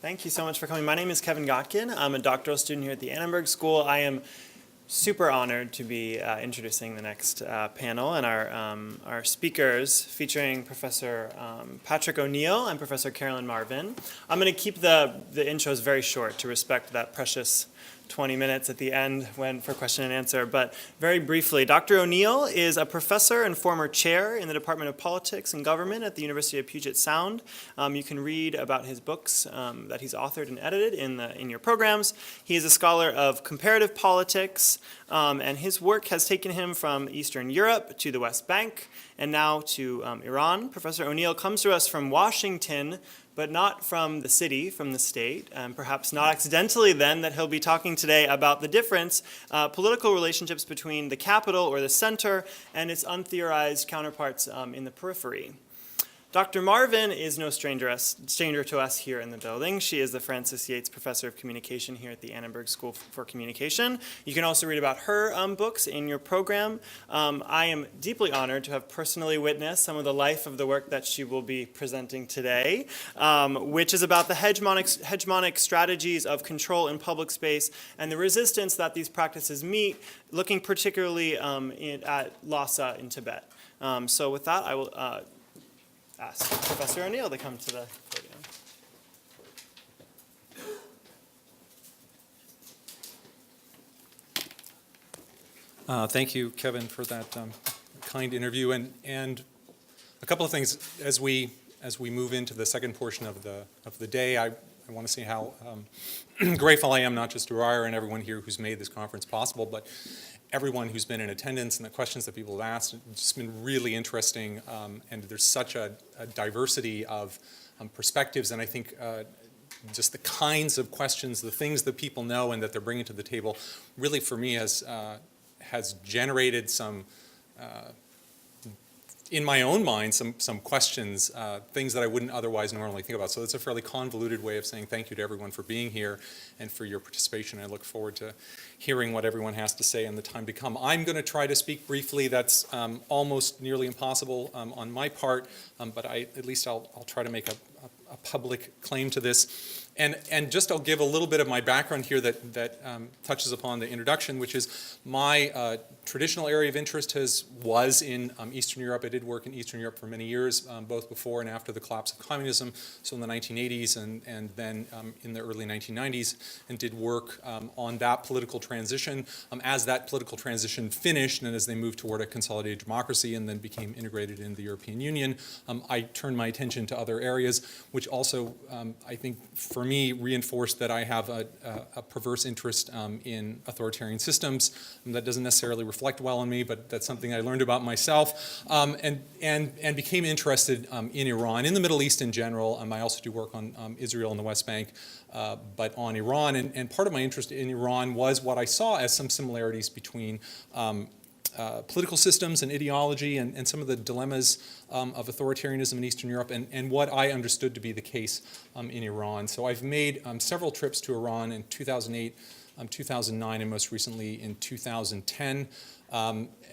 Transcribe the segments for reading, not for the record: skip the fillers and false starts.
Thank you so much for coming. My name is Kevin Gotkin. I'm a doctoral student here at the Annenberg School. I am super honored to be introducing the next panel and our speakers featuring Professor Patrick O'Neill and Professor Carolyn Marvin. I'm going to keep the intros very short to respect that precious 20 minutes at the end for question and answer. But very briefly, Dr. O'Neill is a professor and former chair in the Department of Politics and Government at the University of Puget Sound. You can read about his books that he's authored and edited in your programs. He is a scholar of comparative politics, and his work has taken him from Eastern Europe to the West Bank and now to Iran. Professor O'Neill comes to us from Washington, but not from the city, from the state, and perhaps not accidentally then that he'll be talking today about the difference, political relationships between the capital or the center and its untheorized counterparts in the periphery. Dr. Marvin is no stranger to us here in the building. She is the Francis Yates Professor of Communication here at the Annenberg School for Communication. You can also read about her books in your program. I am deeply honored to have personally witnessed some of the life of the work that she will be presenting today, which is about the hegemonic strategies of control in public space and the resistance that these practices meet, looking particularly at Lhasa in Tibet. So with that, I will ask Professor O'Neill to come to the podium. Thank you, Kevin, for that kind interview. And a couple of things as we move into the second portion of the day. I want to say how grateful I am, not just to Ira and everyone here who's made this conference possible, but everyone who's been in attendance and the questions that people have asked. It's just been really interesting, and there's such a diversity of perspectives, and I think just the kinds of questions, the things that people know and that they're bringing to the table, really for me has generated some, in my own mind, some questions, things that I wouldn't otherwise normally think about. So it's a fairly convoluted way of saying thank you to everyone for being here and for your participation. I look forward to hearing what everyone has to say in the time to come. I'm going to try to speak briefly. That's almost nearly impossible on my part, but at least I'll try to make a public claim to this. And just I'll give a little bit of my background here that touches upon the introduction, which is my traditional area of interest was in Eastern Europe. I did work in Eastern Europe for many years, both before and after the collapse of communism, so in the 1980s and then in the early 1990s, and did work on that political transition. As that political transition finished and as they moved toward a consolidated democracy and then became integrated in the European Union, I turned my attention to other areas, which also, I think, for me, reinforced that I have a perverse interest in authoritarian systems. That doesn't necessarily reflect well on me, but that's something I learned about myself, and became interested in Iran, in the Middle East in general. I also do work on Israel and the West Bank, but on Iran. And part of my interest in Iran was what I saw as some similarities between political systems and ideology and some of the dilemmas of authoritarianism in Eastern Europe and what I understood to be the case in Iran. So I've made several trips to Iran in 2008, 2009, and most recently in 2010.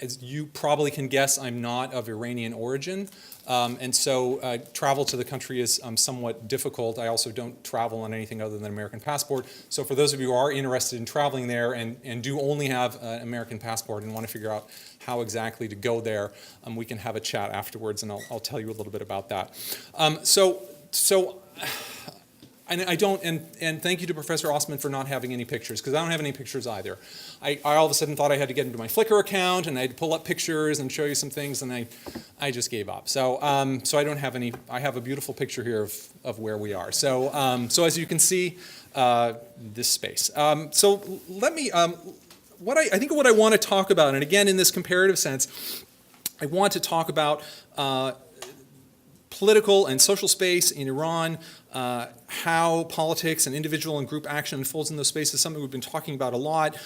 As you probably can guess, I'm not of Iranian origin, and so travel to the country is somewhat difficult. I also don't travel on anything other than an American passport. So for those of you who are interested in traveling there and do only have an American passport and want to figure out how exactly to go there, we can have a chat afterwards, and I'll tell you a little bit about that. And I don't, and thank you to Professor Osman for not having any pictures, because I don't have any pictures either. I all of a sudden thought I had to get into my Flickr account, and I had to pull up pictures and show you some things, and I just gave up. So so I don't have any. I have a beautiful picture here of where we are. So so as you can see, this space. So let me. I think what I want to talk about, and again in this comparative sense, I want to talk about political and social space in Iran, how politics and individual and group action unfolds in those spaces, something we've been talking about a lot.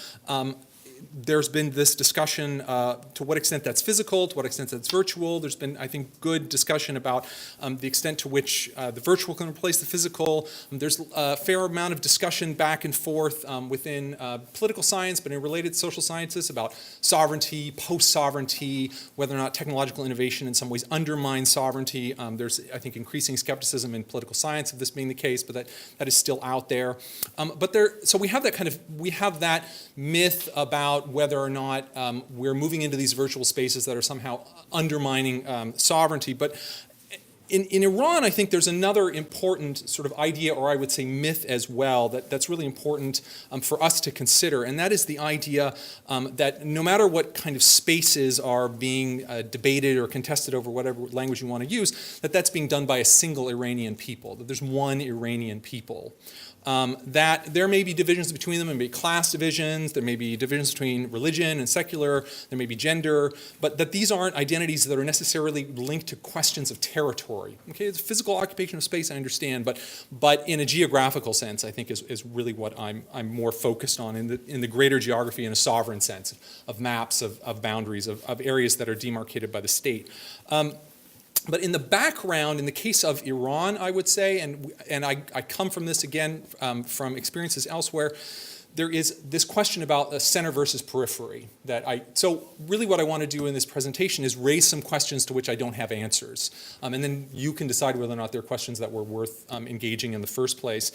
there's been this discussion to what extent that's physical, to what extent that's virtual. There's been, I think, good discussion about the extent to which the virtual can replace the physical. There's a fair amount of discussion back and forth within political science, but in related social sciences about sovereignty, post-sovereignty, whether or not technological innovation in some ways undermines sovereignty. There's, I think, increasing skepticism in political science of this being the case, but that is still out there. So we have that myth about whether or not we're moving into these virtual spaces that are somehow undermining sovereignty. But in Iran, I think there's another important sort of idea, or I would say myth as well, that's really important for us to consider, and that is the idea that no matter what kind of spaces are being debated or contested over whatever language you want to use, that's being done by a single Iranian people, that there's one Iranian people. That there may be divisions between them, there may be class divisions, there may be divisions between religion and secular, there may be gender, but that these aren't identities that are necessarily linked to questions of territory. Okay, it's physical occupation of space, I understand, but in a geographical sense, I think is really what I'm more focused on in the greater geography in a sovereign sense of maps, of boundaries, of areas that are demarcated by the state. But in the background, in the case of Iran, I would say, and I come from this again from experiences elsewhere, there is this question about the center versus periphery. So really what I want to do in this presentation is raise some questions to which I don't have answers. And then you can decide whether or not they're questions that were worth engaging in the first place.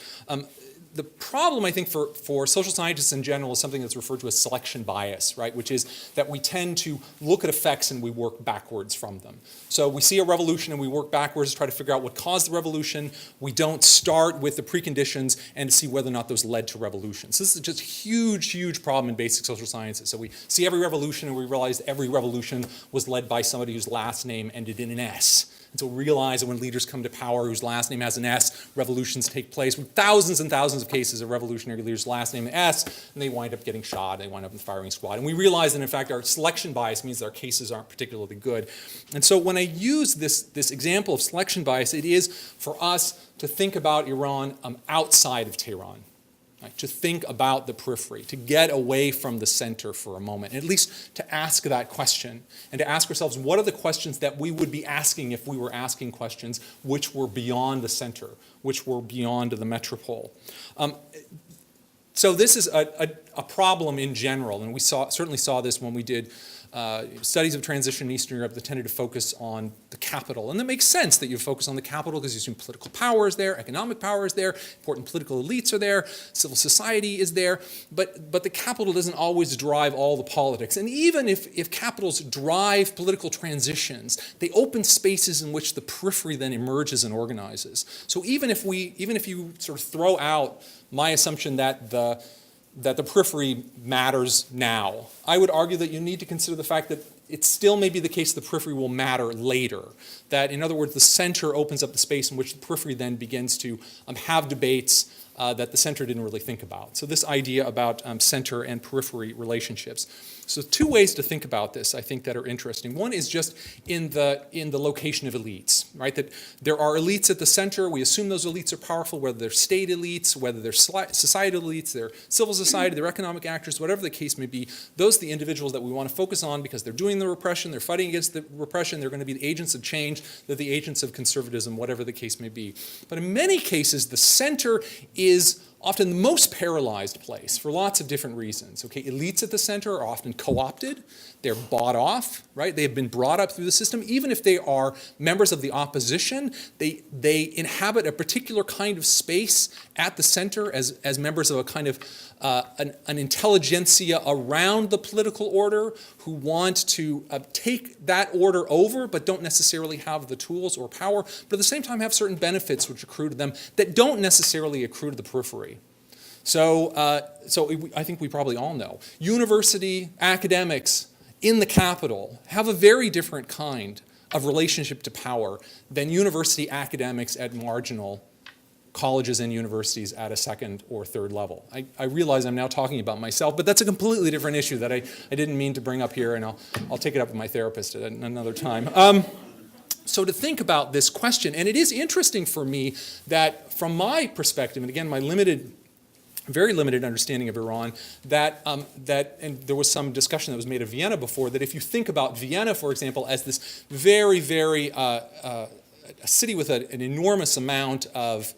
The problem, I think, for social scientists in general is something that's referred to as selection bias, right? Which is that we tend to look at effects and we work backwards from them. So we see a revolution and we work backwards to try to figure out what caused the revolution. We don't start with the preconditions and see whether or not those led to revolutions. This is just a huge, huge problem in basic social sciences. So we see every revolution and we realize every revolution was led by somebody whose last name ended in an S. And so we realize that when leaders come to power whose last name has an S, revolutions take place with thousands and thousands of cases of revolutionary leaders' last name S, and they wind up getting shot, they wind up in the firing squad. And we realize that, in fact, our selection bias means that our cases aren't particularly good. And so when I use this example of selection bias, it is for us to think about Iran outside of Tehran. Right, to think about the periphery, to get away from the center for a moment, at least to ask that question, and to ask ourselves, what are the questions that we would be asking if we were asking questions which were beyond the center, which were beyond the metropole. So this is a problem in general, and we certainly saw this when we did studies of transition in Eastern Europe that tended to focus on the capital. And that makes sense that you focus on the capital because you assume political power is there, economic power is there, important political elites are there, civil society is there, but the capital doesn't always drive all the politics. And even if capitals drive political transitions, they open spaces in which the periphery then emerges and organizes. So even if you sort of throw out my assumption that the periphery matters now, I would argue that you need to consider the fact that it still may be the case the periphery will matter later. That, in other words, the center opens up the space in which the periphery then begins to have debates that the center didn't really think about. So this idea about center and periphery relationships. So two ways to think about this, I think, that are interesting. One is just in the location of elites, right? That there are elites at the center. We assume those elites are powerful, whether they're state elites, whether they're societal elites, they're civil society, they're economic actors, whatever the case may be. Those are the individuals that we want to focus on because they're doing the repression, they're fighting against the repression, they're going to be the agents of change, they're the agents of conservatism, whatever the case may be. But in many cases, the center is often the most paralyzed place for lots of different reasons. Okay, elites at the center are often co-opted, they're bought off, right? They have been brought up through the system. Even if they are members of the opposition, they inhabit a particular kind of space at the center as members of a kind of an intelligentsia around the political order who want to take that order over but don't necessarily have the tools or power, but at the same time have certain benefits which accrue to them that don't necessarily accrue to the periphery. So I think we probably all know. University academics in the capital have a very different kind of relationship to power than university academics at marginal colleges and universities at a second or third level. I realize I'm now talking about myself, but that's a completely different issue that I didn't mean to bring up here, and I'll take it up with my therapist at another time. So to think about this question, and it is interesting for me that from my perspective, and again, my limited very limited understanding of Iran, and there was some discussion that was made of Vienna before, that if you think about Vienna, for example, as this very, very a city with an enormous amount of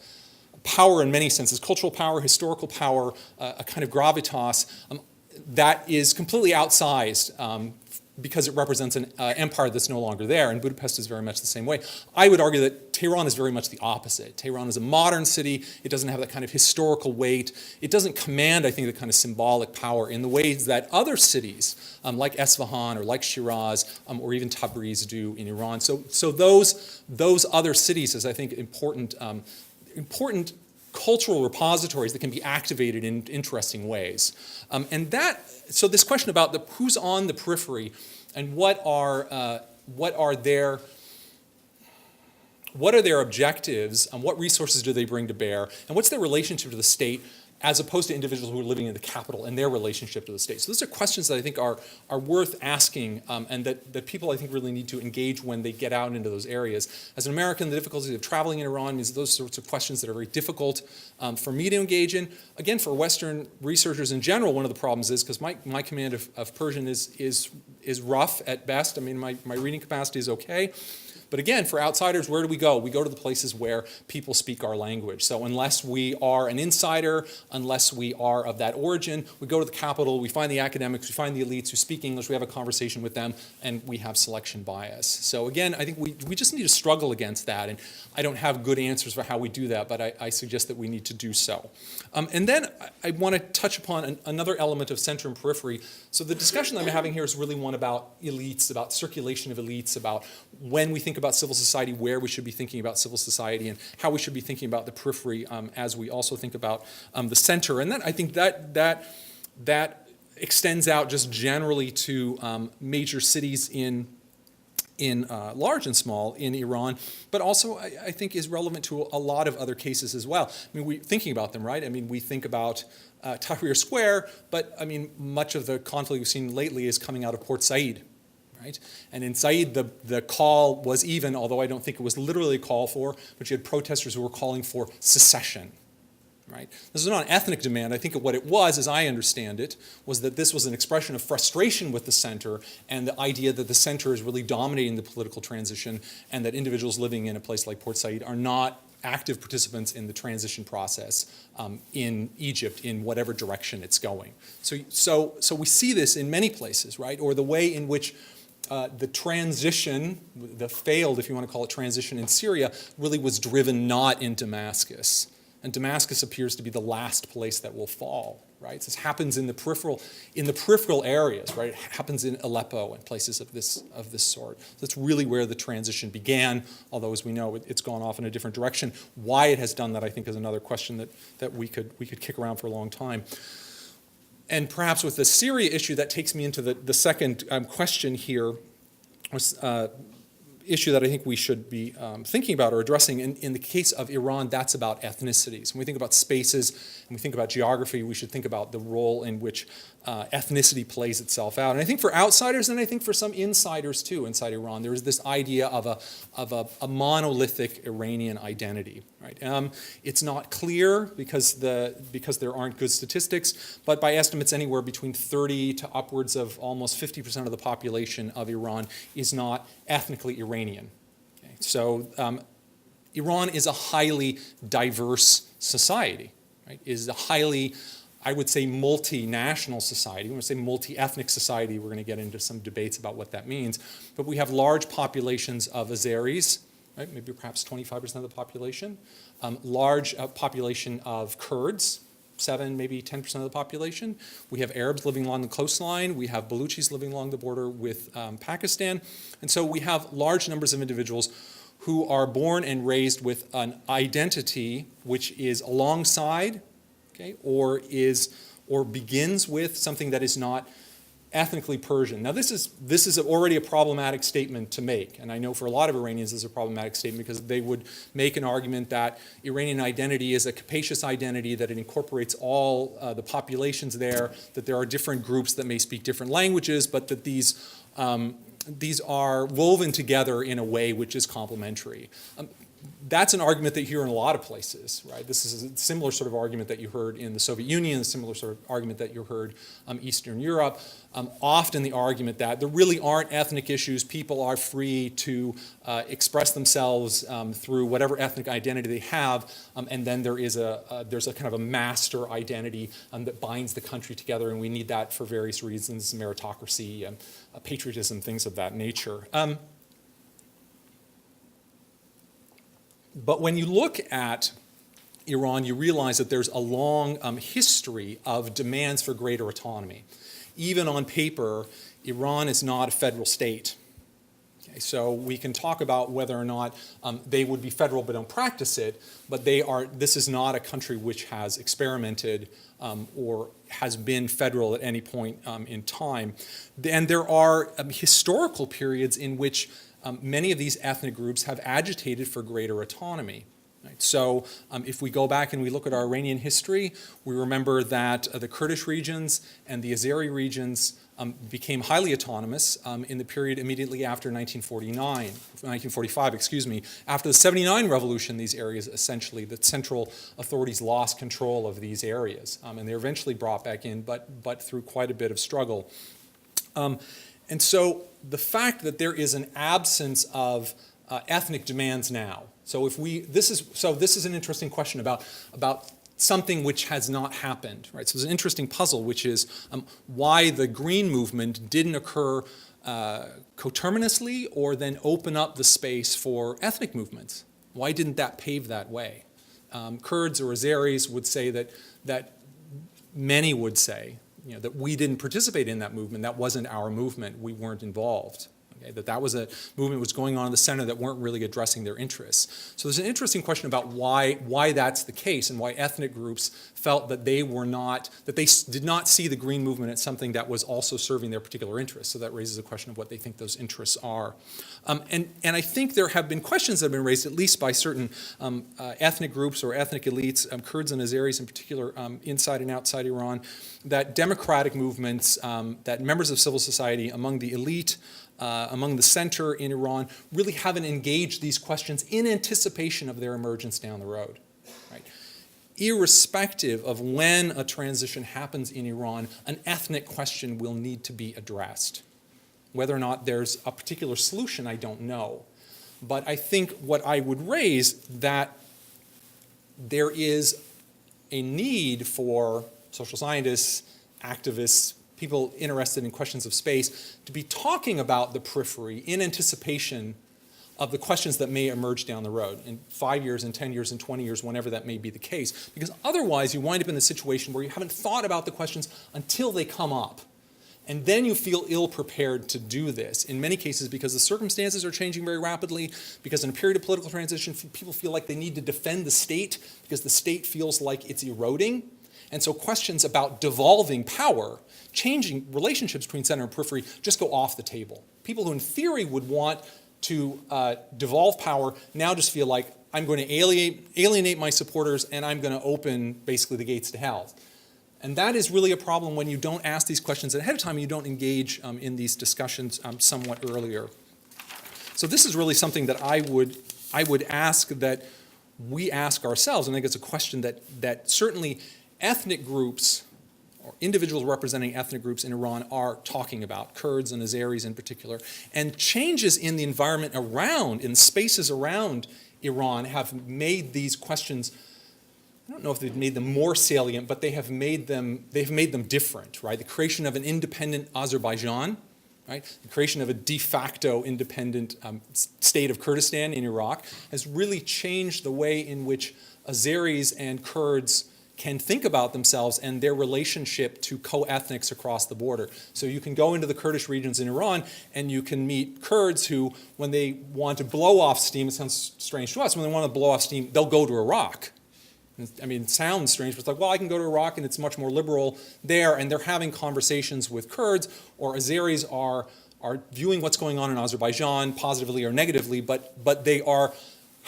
power in many senses, cultural power, historical power, a kind of gravitas, that is completely outsized because it represents an empire that's no longer there, and Budapest is very much the same way. I would argue that Tehran is very much the opposite. Tehran is a modern city. It doesn't have that kind of historical weight. It doesn't command, I think, the kind of symbolic power in the ways that other cities, like Esfahan or like Shiraz or even Tabriz do in Iran. So those other cities is, I think, important cultural repositories that can be activated in interesting ways. So this question about who's on the periphery and what are their objectives and what resources do they bring to bear and what's their relationship to the state as opposed to individuals who are living in the capital and their relationship to the state. So those are questions that I think are worth asking and that people, I think, really need to engage when they get out into those areas. As an American, the difficulty of traveling in Iran means those sorts of questions that are very difficult for me to engage in. Again, for Western researchers in general, one of the problems is, because my command of Persian is rough at best. I mean, my reading capacity is okay. But again, for outsiders, where do we go? We go to the places where people speak our language. So unless we are an insider, unless we are of that origin, we go to the capital, we find the academics, we find the elites who speak English, we have a conversation with them, and we have selection bias. So again, I think we just need to struggle against that. And I don't have good answers for how we do that, but I suggest that we need to do so. And then I want to touch upon another element of center and periphery. So the discussion that I'm having here is really one about elites, about circulation of elites, about when we think about civil society, where we should be thinking about civil society, and how we should be thinking about the periphery as we also think about the center. And then I think that extends out just generally to major cities in large and small in Iran, but also I think is relevant to a lot of other cases as well. I mean, thinking about them, right? I mean, we think about Tahrir Square, but I mean, much of the conflict we've seen lately is coming out of Port Said, right? And in Said, the call was even, although I don't think it was literally a call for, but you had protesters who were calling for secession, right? This is not an ethnic demand. I think what it was, as I understand it, was that this was an expression of frustration with the center and the idea that the center is really dominating the political transition and that individuals living in a place like Port Said are not active participants in the transition process in Egypt in whatever direction it's going. So we see this in many places, right? Or the way in which the transition, the failed, if you want to call it transition in Syria, really was driven not in Damascus. And Damascus appears to be the last place that will fall, right? This happens in the peripheral areas, right? It happens in Aleppo and places of this sort. That's really where the transition began, although as we know, it's gone off in a different direction. Why it has done that, I think, is another question that we could kick around for a long time. And perhaps with the Syria issue, that takes me into the second question here, issue that I think we should be thinking about or addressing. In the case of Iran, that's about ethnicities. When we think about spaces and we think about geography, we should think about the role in which ethnicity plays itself out. And I think for outsiders, and I think for some insiders too inside Iran, there is this idea of a monolithic Iranian identity. Right? It's not clear because there aren't good statistics, but by estimates anywhere between 30 to upwards of almost 50% of the population of Iran is not ethnically Iranian. Okay? So Iran is a highly diverse society, right? Is a highly, I would say, multinational society. When we say multi-ethnic society, we're going to get into some debates about what that means. But we have large populations of Azeris, right? Maybe perhaps 25% of the population. Large population of Kurds, 7, maybe 10% of the population. We have Arabs living along the coastline. We have Baluchis living along the border with Pakistan. And so we have large numbers of individuals who are born and raised with an identity which is alongside, okay, or begins with something that is not ethnically Persian. Now this is already a problematic statement to make, and I know for a lot of Iranians this is a problematic statement because they would make an argument that Iranian identity is a capacious identity, that it incorporates all the populations there, that there are different groups that may speak different languages, but that these are woven together in a way which is complementary. that's an argument that you hear in a lot of places, right? This is a similar sort of argument that you heard in the Soviet Union, a similar sort of argument that you heard Eastern Europe. Often the argument that there really aren't ethnic issues, people are free to express themselves through whatever ethnic identity they have, and then there's a kind of a master identity that binds the country together, and we need that for various reasons, meritocracy, patriotism, things of that nature. But when you look at Iran, you realize that there's a long history of demands for greater autonomy. Even on paper, Iran is not a federal state. Okay, so we can talk about whether or not they would be federal but don't practice it, but this is not a country which has experimented or has been federal at any point in time. And there are historical periods in which many of these ethnic groups have agitated for greater autonomy. Right? So if we go back and we look at our Iranian history, we remember that the Kurdish regions and the Azeri regions became highly autonomous in the period immediately after 1945, After the 79 revolution, these areas essentially, the central authorities lost control of these areas. And they're eventually brought back in, but through quite a bit of struggle. And so the fact that there is an absence of ethnic demands now. So this is an interesting question about something which has not happened, right? So there's an interesting puzzle, which is why the Green Movement didn't occur coterminously or then open up the space for ethnic movements. Why didn't that pave that way? Kurds or Azeris would say that many would say, that we didn't participate in that movement. That wasn't our movement. We weren't involved. Okay? That was a movement was going on in the center that weren't really addressing their interests. So there's an interesting question about why that's the case and why ethnic groups felt that they did not see the Green Movement as something that was also serving their particular interests. So that raises a question of what they think those interests are. And I think there have been questions that have been raised, at least by certain ethnic groups or ethnic elites, Kurds and Azeris in particular, inside and outside Iran, that democratic movements, that members of civil society among the elite, among the center in Iran, really haven't engaged these questions in anticipation of their emergence down the road. Right? Irrespective of when a transition happens in Iran, an ethnic question will need to be addressed. Whether or not there's a particular solution, I don't know. But I think what I would raise that there is a need for social scientists, activists, people interested in questions of space to be talking about the periphery in anticipation of the questions that may emerge down the road in 5 years, in 10 years, in 20 years, whenever that may be the case. Because otherwise you wind up in a situation where you haven't thought about the questions until they come up. And then you feel ill-prepared to do this, in many cases because the circumstances are changing very rapidly, because in a period of political transition, people feel like they need to defend the state because the state feels like it's eroding. And so questions about devolving power, changing relationships between center and periphery, just go off the table. People who in theory would want to devolve power now just feel like I'm going to alienate my supporters and I'm going to open basically the gates to hell. And that is really a problem when you don't ask these questions ahead of time and you don't engage in these discussions somewhat earlier. So this is really something that I would ask that we ask ourselves, and I think it's a question that certainly ethnic groups or individuals representing ethnic groups in Iran are talking about, Kurds and Azeris in particular. And changes in the environment around, in spaces around Iran have made these questions, I don't know if they've made them more salient, but they've made them different, right? The creation of an independent Azerbaijan, right? The creation of a de facto independent state of Kurdistan in Iraq has really changed the way in which Azeris and Kurds can think about themselves and their relationship to co-ethnics across the border. So you can go into the Kurdish regions in Iran and you can meet Kurds who, when they want to blow off steam, it sounds strange to us, when they want to blow off steam, they'll go to Iraq. I mean, it sounds strange, but it's like, well, I can go to Iraq and it's much more liberal there, and they're having conversations with Kurds, or Azeris are viewing what's going on in Azerbaijan positively or negatively, but they are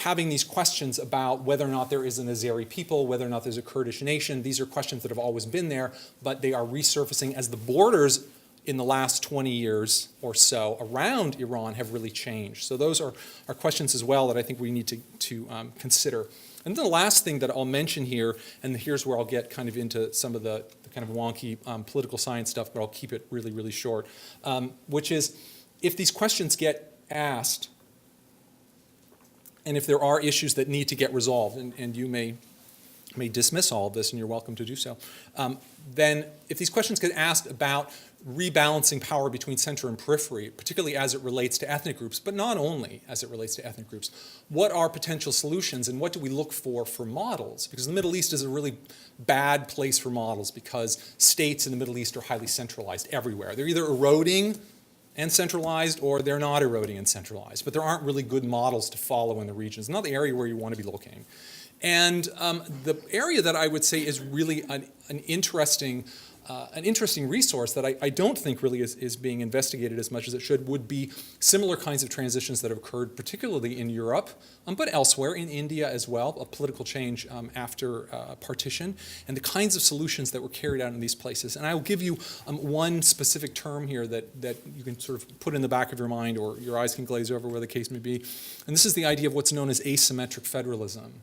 having these questions about whether or not there is an Azeri people, whether or not there's a Kurdish nation. These are questions that have always been there, but they are resurfacing as the borders in the last 20 years or so around Iran have really changed. So those are questions as well that I think we need to consider. And then the last thing that I'll mention here, and here's where I'll get kind of into some of the kind of wonky political science stuff, but I'll keep it really, really short, which is if these questions get asked, and if there are issues that need to get resolved, and you may dismiss all of this, and you're welcome to do so, then if these questions get asked about rebalancing power between center and periphery, particularly as it relates to ethnic groups, but not only as it relates to ethnic groups, what are potential solutions and what do we look for models? Because the Middle East is a really bad place for models because states in the Middle East are highly centralized everywhere. They're either eroding and centralized or they're not eroding and centralized, but there aren't really good models to follow in the region. It's not the area where you want to be looking. And the area that I would say is really an interesting resource that I don't think really is being investigated as much as it should would be similar kinds of transitions that have occurred, particularly in Europe, but elsewhere, in India as well, a political change after partition, and the kinds of solutions that were carried out in these places. And I will give you one specific term here that you can sort of put in the back of your mind or your eyes can glaze over, where the case may be. And this is the idea of what's known as asymmetric federalism.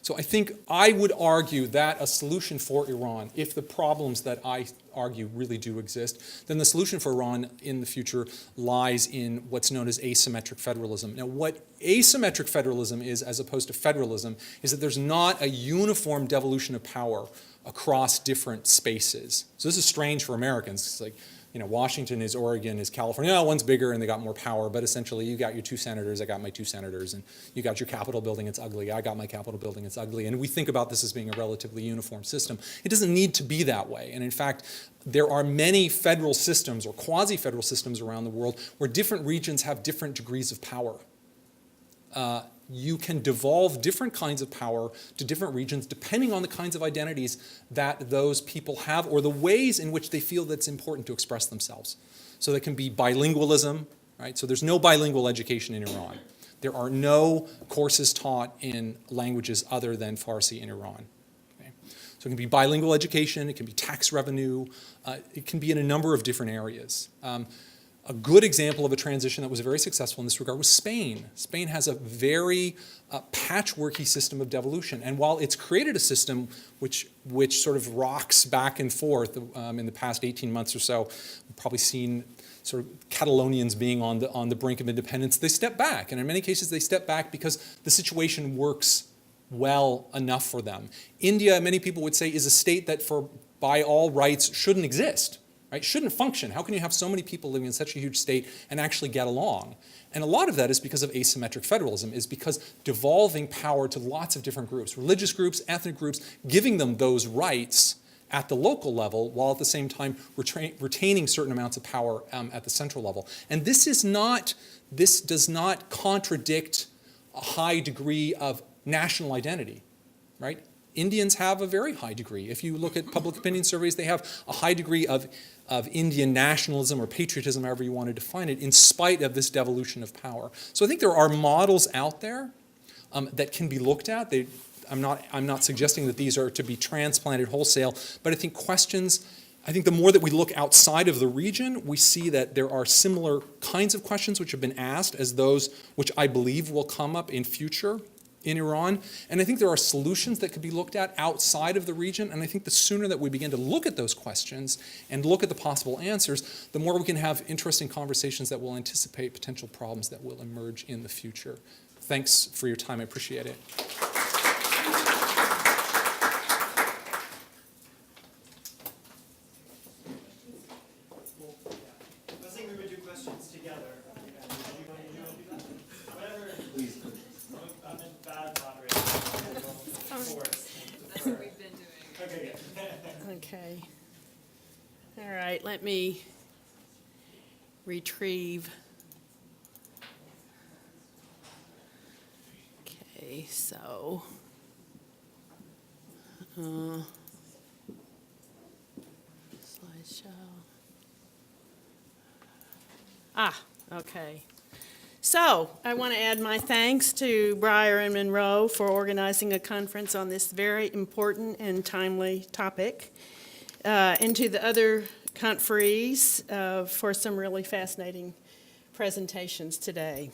So I think I would argue that a solution for Iran, if the problems that I argue really do exist, then the solution for Iran in the future lies in what's known as asymmetric federalism. Now, what asymmetric federalism is, as opposed to federalism, is that there's not a uniform devolution of power across different spaces. So this is strange for Americans. It's like, you know, Washington is Oregon, is California. Oh, one's bigger and they got more power, but essentially you got your 2 senators, I got my 2 senators, and you got your Capitol building, it's ugly, I got my Capitol building, it's ugly. And we think about this as being a relatively uniform system. It doesn't need to be that way. And in fact, there are many federal systems or quasi-federal systems around the world where different regions have different degrees of power. You can devolve different kinds of power to different regions depending on the kinds of identities that those people have or the ways in which they feel that it's important to express themselves. So there can be bilingualism, right? So there's no bilingual education in Iran. There are no courses taught in languages other than Farsi in Iran. Okay? So it can be bilingual education, it can be tax revenue, it can be in a number of different areas. A good example of a transition that was very successful in this regard was Spain. Spain has a very patchworky system of devolution. And while it's created a system which sort of rocks back and forth in the past 18 months or so, we've probably seen sort of Catalonians being on the brink of independence, they step back. And in many cases, they step back because the situation works well enough for them. India, many people would say, is a state that by all rights shouldn't exist. Right? Shouldn't function. How can you have so many people living in such a huge state and actually get along? And a lot of that is because of asymmetric federalism, is because devolving power to lots of different groups, religious groups, ethnic groups, giving them those rights at the local level while at the same time retaining certain amounts of power at the central level. And this does not contradict a high degree of national identity, right? Indians have a very high degree. If you look at public opinion surveys, they have a high degree of Indian nationalism or patriotism, however you want to define it, in spite of this devolution of power. So I think there are models out there that can be looked at. I'm not suggesting that these are to be transplanted wholesale, but I think the more that we look outside of the region, we see that there are similar kinds of questions which have been asked as those which I believe will come up in future in Iran. And I think there are solutions that could be looked at outside of the region. And I think the sooner that we begin to look at those questions and look at the possible answers, the more we can have interesting conversations that will anticipate potential problems that will emerge in the future. Thanks for your time. I appreciate it. Okay. All right, let me retrieve. Okay, so. Slideshow. Okay. So I want to add my thanks to Breyer and Monroe for organizing a conference on this very important and timely topic, and to the other conferees for some really fascinating presentations today.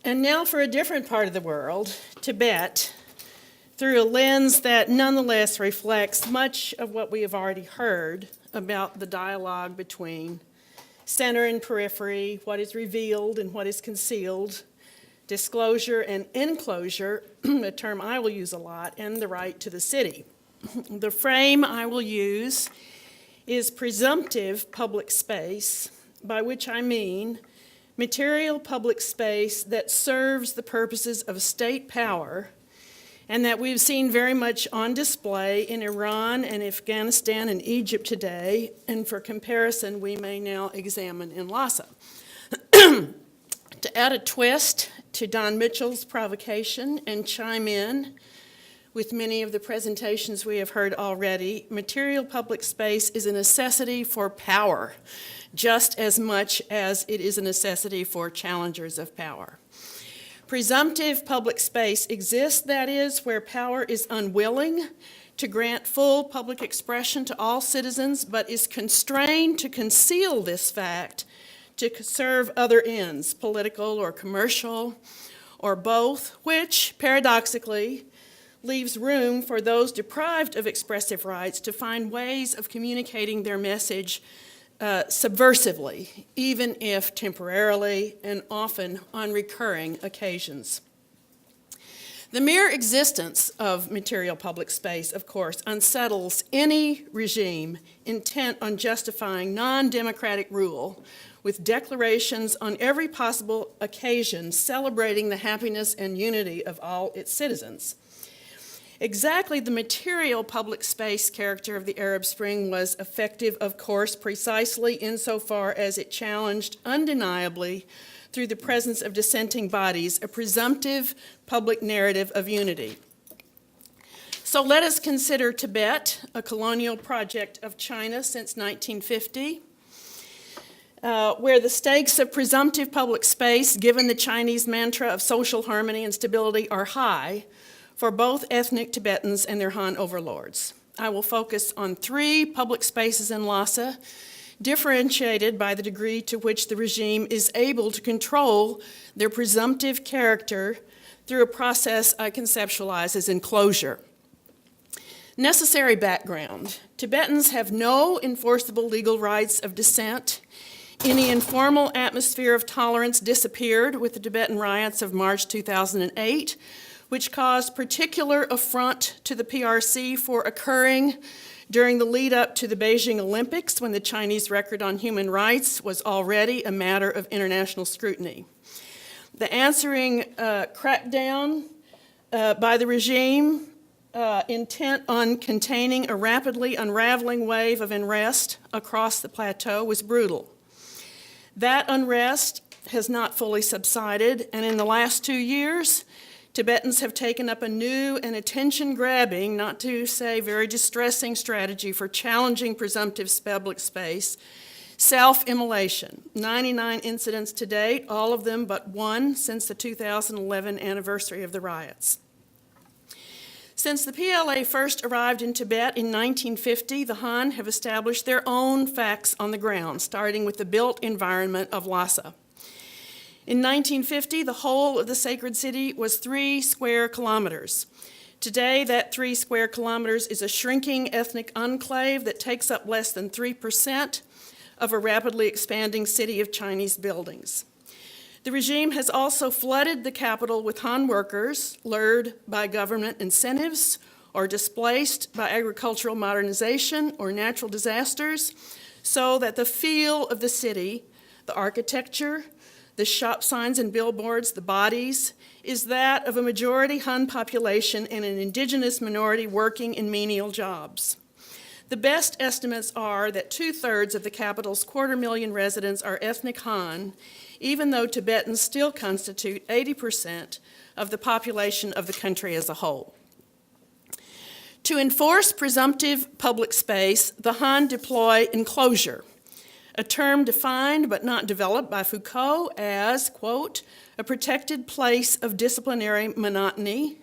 And now for a different part of the world, Tibet, through a lens that nonetheless reflects much of what we have already heard about the dialogue between center and periphery, what is revealed and what is concealed, disclosure and enclosure, a term I will use a lot, and the right to the city. The frame I will use is presumptive public space, by which I mean material public space that serves the purposes of state power and that we've seen very much on display in Iran and Afghanistan and Egypt today, and for comparison, we may now examine in Lhasa. To add a twist to Don Mitchell's provocation and chime in with many of the presentations we have heard already, material public space is a necessity for power, just as much as it is a necessity for challengers of power. Presumptive public space exists, that is, where power is unwilling to grant full public expression to all citizens, but is constrained to conceal this fact to serve other ends, political or commercial, or both, which, paradoxically, leaves room for those deprived of expressive rights to find ways of communicating their message subversively, even if temporarily and often on recurring occasions. The mere existence of material public space, of course, unsettles any regime intent on justifying non-democratic rule with declarations on every possible occasion celebrating the happiness and unity of all its citizens. Exactly the material public space character of the Arab Spring was effective, of course, precisely insofar as it challenged undeniably, through the presence of dissenting bodies, a presumptive public narrative of unity. So let us consider Tibet, a colonial project of China since 1950, where the stakes of presumptive public space, given the Chinese mantra of social harmony and stability, are high for both ethnic Tibetans and their Han overlords. I will focus on 3 public spaces in Lhasa, differentiated by the degree to which the regime is able to control their presumptive character through a process I conceptualize as enclosure. Necessary background. Tibetans have no enforceable legal rights of dissent. Any informal atmosphere of tolerance disappeared with the Tibetan riots of March 2008, which caused particular affront to the PRC for occurring during the lead up to the Beijing Olympics, when the Chinese record on human rights was already a matter of international scrutiny. The answering crackdown by the regime, intent on containing a rapidly unraveling wave of unrest across the plateau, was brutal. That unrest has not fully subsided, and in the last 2 years, Tibetans have taken up a new and attention-grabbing, not to say very distressing, strategy for challenging presumptive public space, self-immolation. 99 incidents to date, all of them but one since the 2011 anniversary of the riots. Since the PLA first arrived in Tibet in 1950, the Han have established their own facts on the ground, starting with the built environment of Lhasa. In 1950, the whole of the sacred city was 3 square kilometers. Today, that 3 square kilometers is a shrinking ethnic enclave that takes up less than 3% of a rapidly expanding city of Chinese buildings. The regime has also flooded the capital with Han workers, lured by government incentives or displaced by agricultural modernization or natural disasters, so that the feel of the city, the architecture, the shop signs and billboards, the bodies, is that of a majority Han population and an indigenous minority working in menial jobs. The best estimates are that 2/3 of the capital's 250,000 residents are ethnic Han, even though Tibetans still constitute 80% of the population of the country as a whole. To enforce presumptive public space, the Han deploy enclosure, a term defined but not developed by Foucault as, quote, a protected place of disciplinary monotony,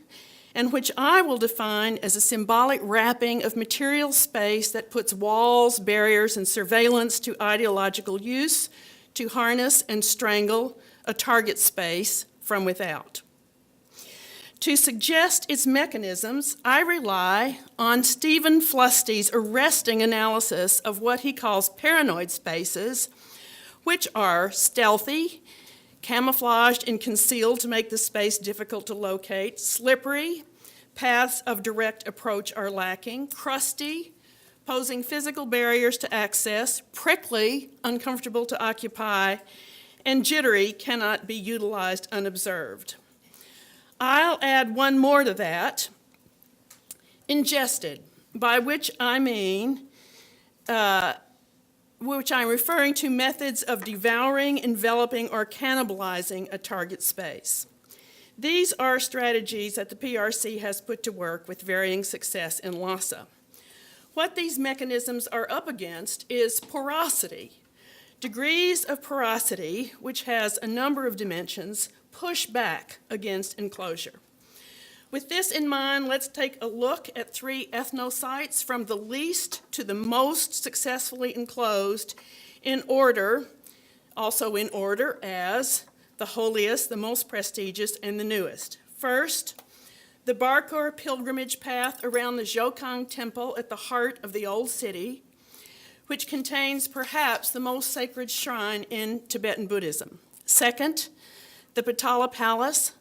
and which I will define as a symbolic wrapping of material space that puts walls, barriers, and surveillance to ideological use to harness and strangle a target space from without. To suggest its mechanisms, I rely on Stephen Flusty's arresting analysis of what he calls paranoid spaces, which are stealthy, camouflaged and concealed to make the space difficult to locate, slippery, paths of direct approach are lacking, crusty, posing physical barriers to access, prickly, uncomfortable to occupy, and jittery, cannot be utilized unobserved. I'll add one more to that, ingested, by which I mean which I'm referring to methods of devouring, enveloping, or cannibalizing a target space. These are strategies that the PRC has put to work with varying success in Lhasa. What these mechanisms are up against is porosity. Degrees of porosity, which has a number of dimensions, push back against enclosure. With this in mind, let's take a look at 3 ethnosites from the least to the most successfully enclosed in order, also in order as the holiest, the most prestigious, and the newest. First, the Barkor pilgrimage path around the Jokang Temple at the heart of the old city, which contains perhaps the most sacred shrine in Tibetan Buddhism. Second, the Potala Palace,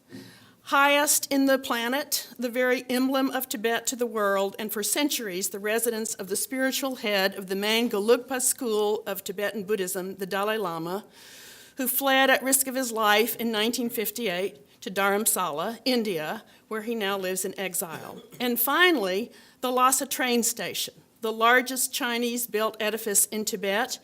highest in the planet, the very emblem of Tibet to the world, and for centuries the residence of the spiritual head of the main Gelugpa school of Tibetan Buddhism, the Dalai Lama, who fled at risk of his life in 1958 to Dharamsala, India, where he now lives in exile. And finally, the Lhasa train station, the largest Chinese-built edifice in Tibet,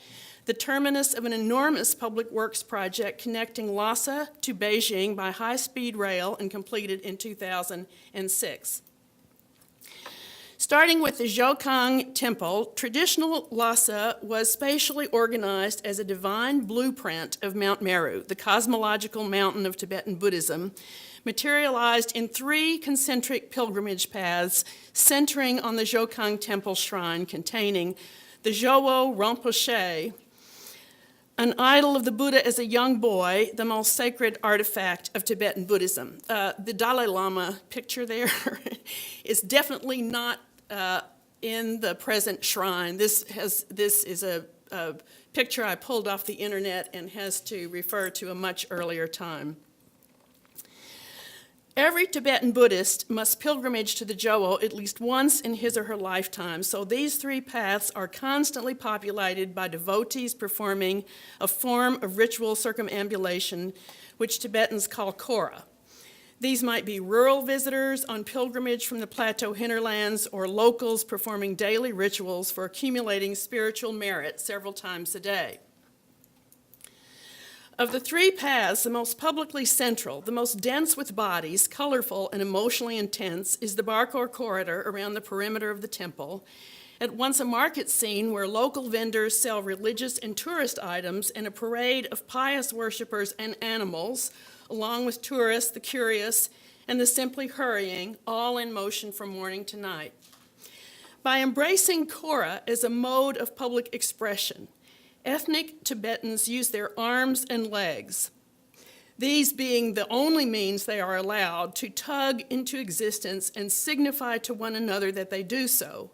the terminus of an enormous public works project connecting Lhasa to Beijing by high-speed rail and completed in 2006. Starting with the Jokang Temple, traditional Lhasa was spatially organized as a divine blueprint of Mount Meru, the cosmological mountain of Tibetan Buddhism, materialized in 3 concentric pilgrimage paths centering on the Jokang Temple shrine containing the Jowo Rinpoche, an idol of the Buddha as a young boy, the most sacred artifact of Tibetan Buddhism. The Dalai Lama picture there is definitely not in the present shrine. This is a picture I pulled off the internet and has to refer to a much earlier time. Every Tibetan Buddhist must pilgrimage to the Jowo at least once in his or her lifetime, so these 3 paths are constantly populated by devotees performing a form of ritual circumambulation, which Tibetans call kora. These might be rural visitors on pilgrimage from the plateau hinterlands or locals performing daily rituals for accumulating spiritual merit several times a day. Of the 3 paths, the most publicly central, the most dense with bodies, colorful and emotionally intense, is the Barkor corridor around the perimeter of the temple, at once a market scene where local vendors sell religious and tourist items and a parade of pious worshipers and animals, along with tourists, the curious, and the simply hurrying, all in motion from morning to night. By embracing kora as a mode of public expression, ethnic Tibetans use their arms and legs, these being the only means they are allowed to tug into existence and signify to one another that they do so,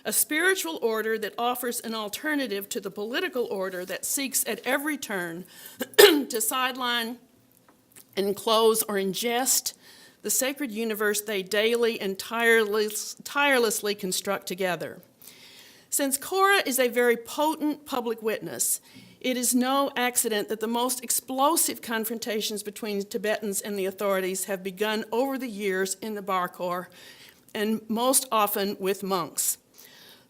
a spiritual order that offers an alternative to the political order that seeks at every turn to sideline, enclose, or ingest the sacred universe they daily and tirelessly construct together. Since kora is a very potent public witness, it is no accident that the most explosive confrontations between Tibetans and the authorities have begun over the years in the Barkor, and most often with monks.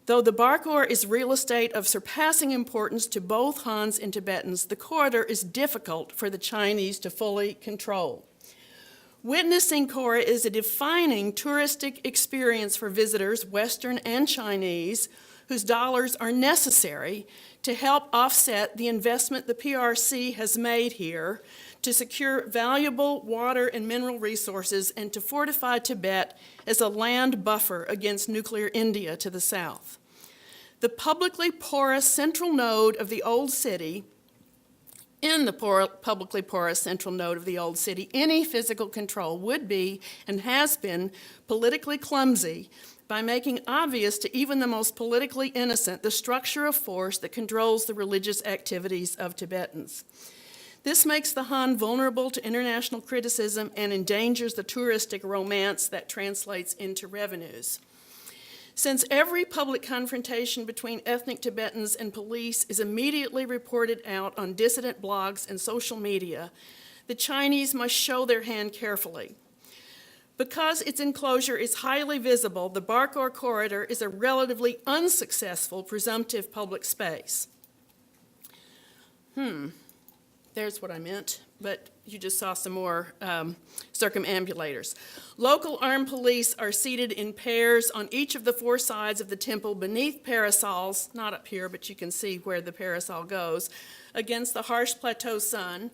Though the Barkor is real estate of surpassing importance to both Hans and Tibetans, the corridor is difficult for the Chinese to fully control. Witnessing kora is a defining touristic experience for visitors, Western and Chinese, whose dollars are necessary to help offset the investment the PRC has made here to secure valuable water and mineral resources and to fortify Tibet as a land buffer against nuclear India to the south. The publicly porous central node of the old city, publicly porous central node of the old city, any physical control would be and has been politically clumsy by making obvious to even the most politically innocent the structure of force that controls the religious activities of Tibetans. This makes the Han vulnerable to international criticism and endangers the touristic romance that translates into revenues. Since every public confrontation between ethnic Tibetans and police is immediately reported out on dissident blogs and social media, the Chinese must show their hand carefully. Because its enclosure is highly visible, the Barkor corridor is a relatively unsuccessful presumptive public space. There's what I meant, but you just saw some more circumambulators. Local armed police are seated in pairs on each of the four sides of the temple beneath parasols, not up here, but you can see where the parasol goes, against the harsh plateau sun.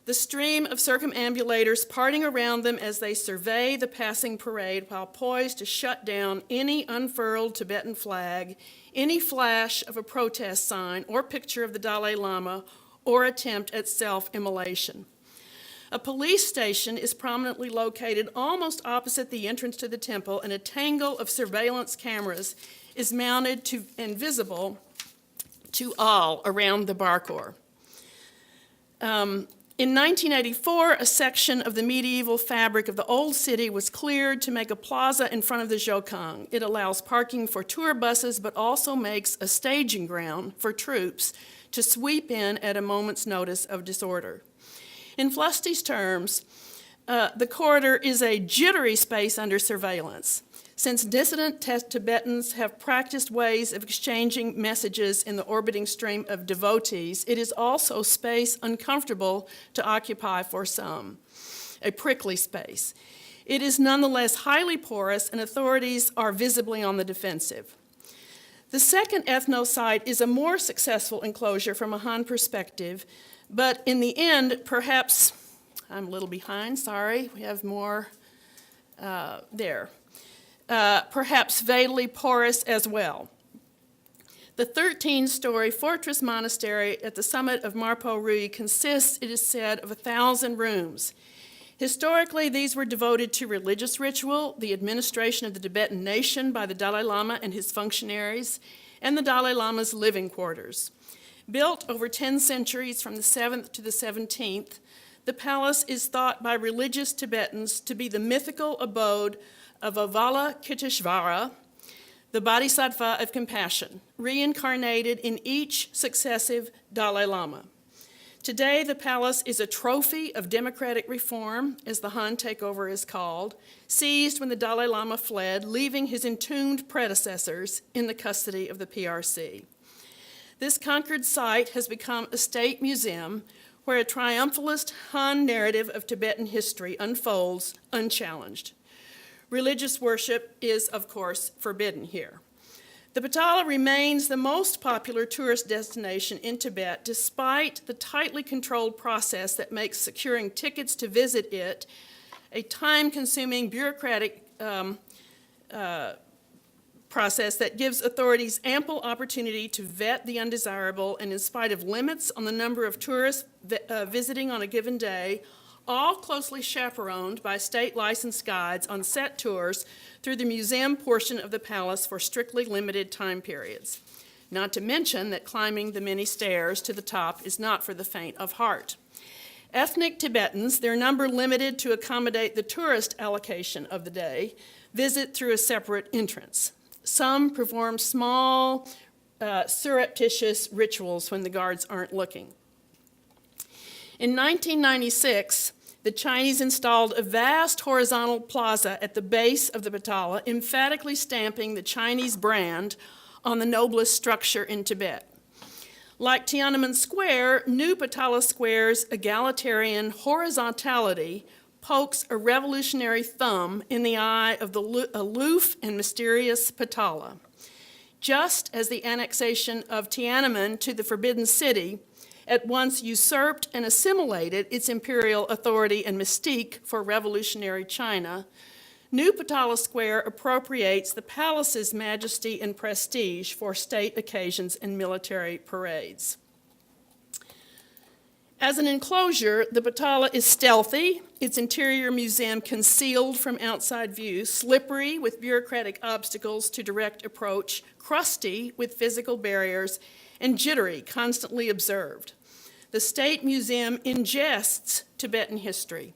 The stream of circumambulators parting around them as they survey the passing parade while poised to shut down any unfurled Tibetan flag, any flash of a protest sign or picture of the Dalai Lama, or attempt at self-immolation. A police station is prominently located almost opposite the entrance to the temple, and a tangle of surveillance cameras is mounted to and visible to all around the Barkor. In 1984, a section of the medieval fabric of the old city was cleared to make a plaza in front of the Zhoukang. It allows parking for tour buses, but also makes a staging ground for troops to sweep in at a moment's notice of disorder. In Flusty's terms, the corridor is a jittery space under surveillance. Since dissident Tibetans have practiced ways of exchanging messages in the orbiting stream of devotees, it is also space uncomfortable to occupy for some, a prickly space. It is nonetheless highly porous, and authorities are visibly on the defensive. The second ethno-site is a more successful enclosure from a Han perspective, but in the end, perhaps, I'm a little behind, sorry, we have more there. Perhaps fatally porous as well. The 13-story fortress monastery at the summit of Marpo Rui consists, it is said, of 1,000 rooms. Historically, these were devoted to religious ritual, the administration of the Tibetan nation by the Dalai Lama and his functionaries, and the Dalai Lama's living quarters. Built over 10 centuries from the 7th to the 17th, the palace is thought by religious Tibetans to be the mythical abode of Avalokiteshvara, the Bodhisattva of compassion, reincarnated in each successive Dalai Lama. Today, the palace is a trophy of democratic reform, as the Han takeover is called, seized when the Dalai Lama fled, leaving his entombed predecessors in the custody of the PRC. This conquered site has become a state museum where a triumphalist Han narrative of Tibetan history unfolds unchallenged. Religious worship is, of course, forbidden here. The Potala remains the most popular tourist destination in Tibet, despite the tightly controlled process that makes securing tickets to visit it a time-consuming bureaucratic process that gives authorities ample opportunity to vet the undesirable, and in spite of limits on the number of tourists visiting on a given day, all closely chaperoned by state licensed guides on set tours through the museum portion of the palace for strictly limited time periods. Not to mention that climbing the many stairs to the top is not for the faint of heart. Ethnic Tibetans, their number limited to accommodate the tourist allocation of the day, visit through a separate entrance. Some perform small, surreptitious rituals when the guards aren't looking. In 1996, the Chinese installed a vast horizontal plaza at the base of the Potala, emphatically stamping the Chinese brand on the noblest structure in Tibet. Like Tiananmen Square, New Potala Square's egalitarian horizontality pokes a revolutionary thumb in the eye of the aloof and mysterious Potala. Just as the annexation of Tiananmen to the Forbidden City at once usurped and assimilated its imperial authority and mystique for revolutionary China, New Potala Square appropriates the palace's majesty and prestige for state occasions and military parades. As an enclosure, the Potala is stealthy, its interior museum concealed from outside view, slippery with bureaucratic obstacles to direct approach, crusty with physical barriers, and jittery, constantly observed. The State Museum ingests Tibetan history.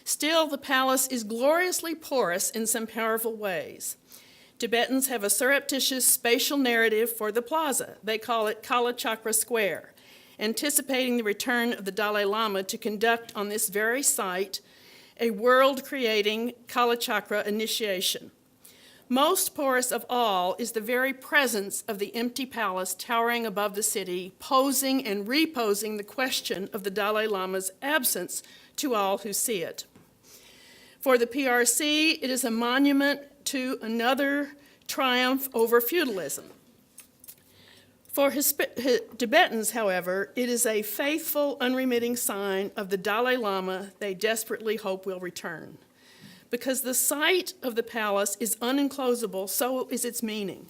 Still, the palace is gloriously porous in some powerful ways. Tibetans have a surreptitious spatial narrative for the plaza. They call it Kala Chakra Square, anticipating the return of the Dalai Lama to conduct on this very site a world-creating Kala Chakra initiation. Most porous of all is the very presence of the empty palace towering above the city, posing and reposing the question of the Dalai Lama's absence to all who see it. For the PRC, it is a monument to another triumph over feudalism. For Tibetans, however, it is a faithful, unremitting sign of the Dalai Lama they desperately hope will return. Because the site of the palace is unenclosable, so is its meaning.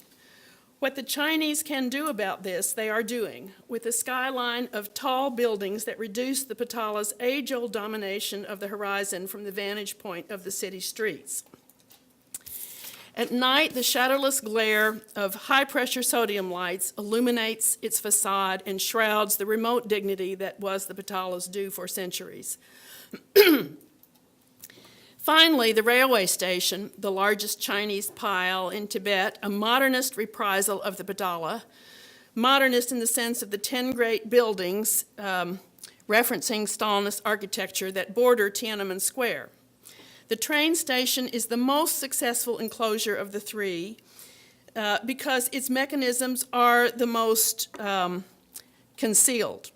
What the Chinese can do about this, they are doing, with a skyline of tall buildings that reduce the Potala's age-old domination of the horizon from the vantage point of the city streets. At night, the shadowless glare of high-pressure sodium lights illuminates its facade and shrouds the remote dignity that was the Potala's due for centuries. Finally, the railway station, the largest Chinese pile in Tibet, a modernist reprisal of the Potala, modernist in the sense of the 10 great buildings referencing Stalinist architecture that border Tiananmen Square. The train station is the most successful enclosure of the three because its mechanisms are the most concealed.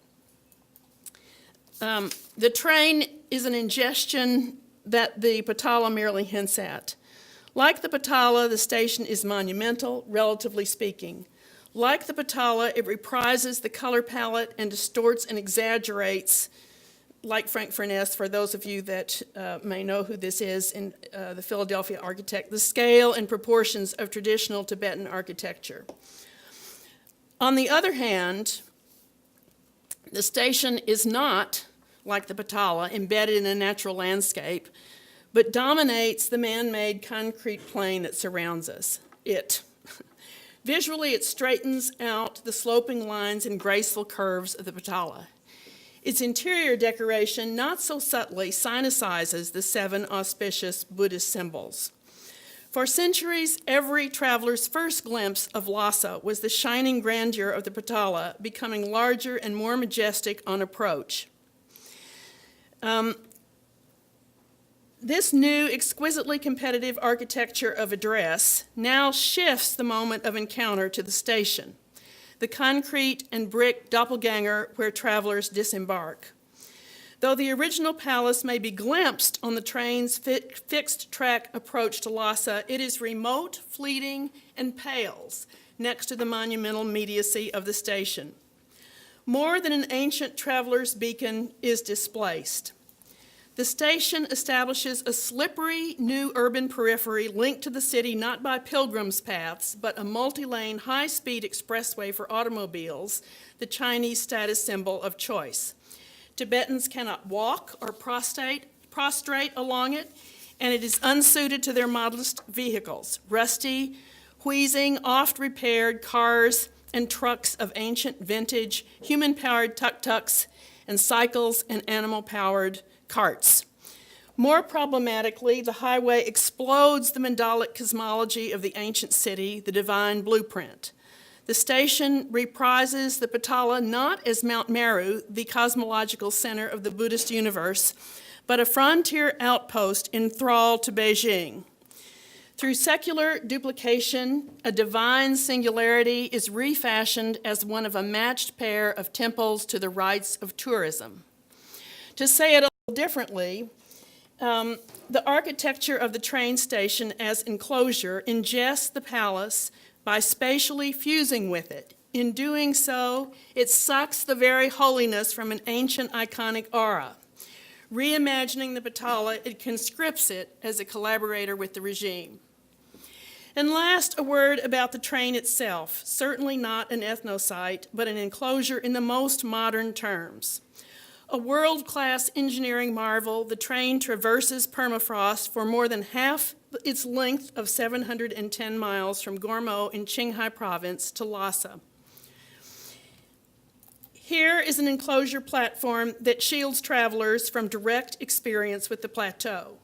The train is an ingestion that the Potala merely hints at. Like the Potala, the station is monumental, relatively speaking. Like the Potala, it reprises the color palette and distorts and exaggerates, like Frank Furness, for those of you that may know who this is, in the Philadelphia architect, the scale and proportions of traditional Tibetan architecture. On the other hand, the station is not, like the Potala, embedded in a natural landscape, but dominates the man-made concrete plain that surrounds us. Visually, it straightens out the sloping lines and graceful curves of the Potala. Its interior decoration, not so subtly, sinicizes the 7 auspicious Buddhist symbols. For centuries, every traveler's first glimpse of Lhasa was the shining grandeur of the Potala, becoming larger and more majestic on approach. This new, exquisitely competitive architecture of address now shifts the moment of encounter to the station, the concrete and brick doppelganger where travelers disembark. Though the original palace may be glimpsed on the train's fixed track approach to Lhasa, it is remote, fleeting, and pales next to the monumental immediacy of the station. More than an ancient traveler's beacon is displaced. The station establishes a slippery new urban periphery linked to the city not by pilgrims' paths, but a multi-lane high-speed expressway for automobiles, the Chinese status symbol of choice. Tibetans cannot walk or prostrate along it, and it is unsuited to their modest vehicles, rusty, wheezing, oft-repaired cars and trucks of ancient vintage, human-powered tuk-tuks and cycles and animal-powered carts. More problematically, the highway explodes the mandalic cosmology of the ancient city, the divine blueprint. The station reprises the Potala not as Mount Meru, the cosmological center of the Buddhist universe, but a frontier outpost in thrall to Beijing. Through secular duplication, a divine singularity is refashioned as one of a matched pair of temples to the rites of tourism. To say it a little differently, the architecture of the train station as enclosure ingests the palace by spatially fusing with it, In doing so, it sucks the very holiness from an ancient iconic aura. Reimagining the Batala, it conscripts it as a collaborator with the regime. And last, a word about the train itself. Certainly not an ethnocite, but an enclosure in the most modern terms. A world-class engineering marvel, the train traverses permafrost for more than half its length of 710 miles from Gormo in Qinghai province to Lhasa. Here is an enclosure platform that shields travelers from direct experience with the plateau.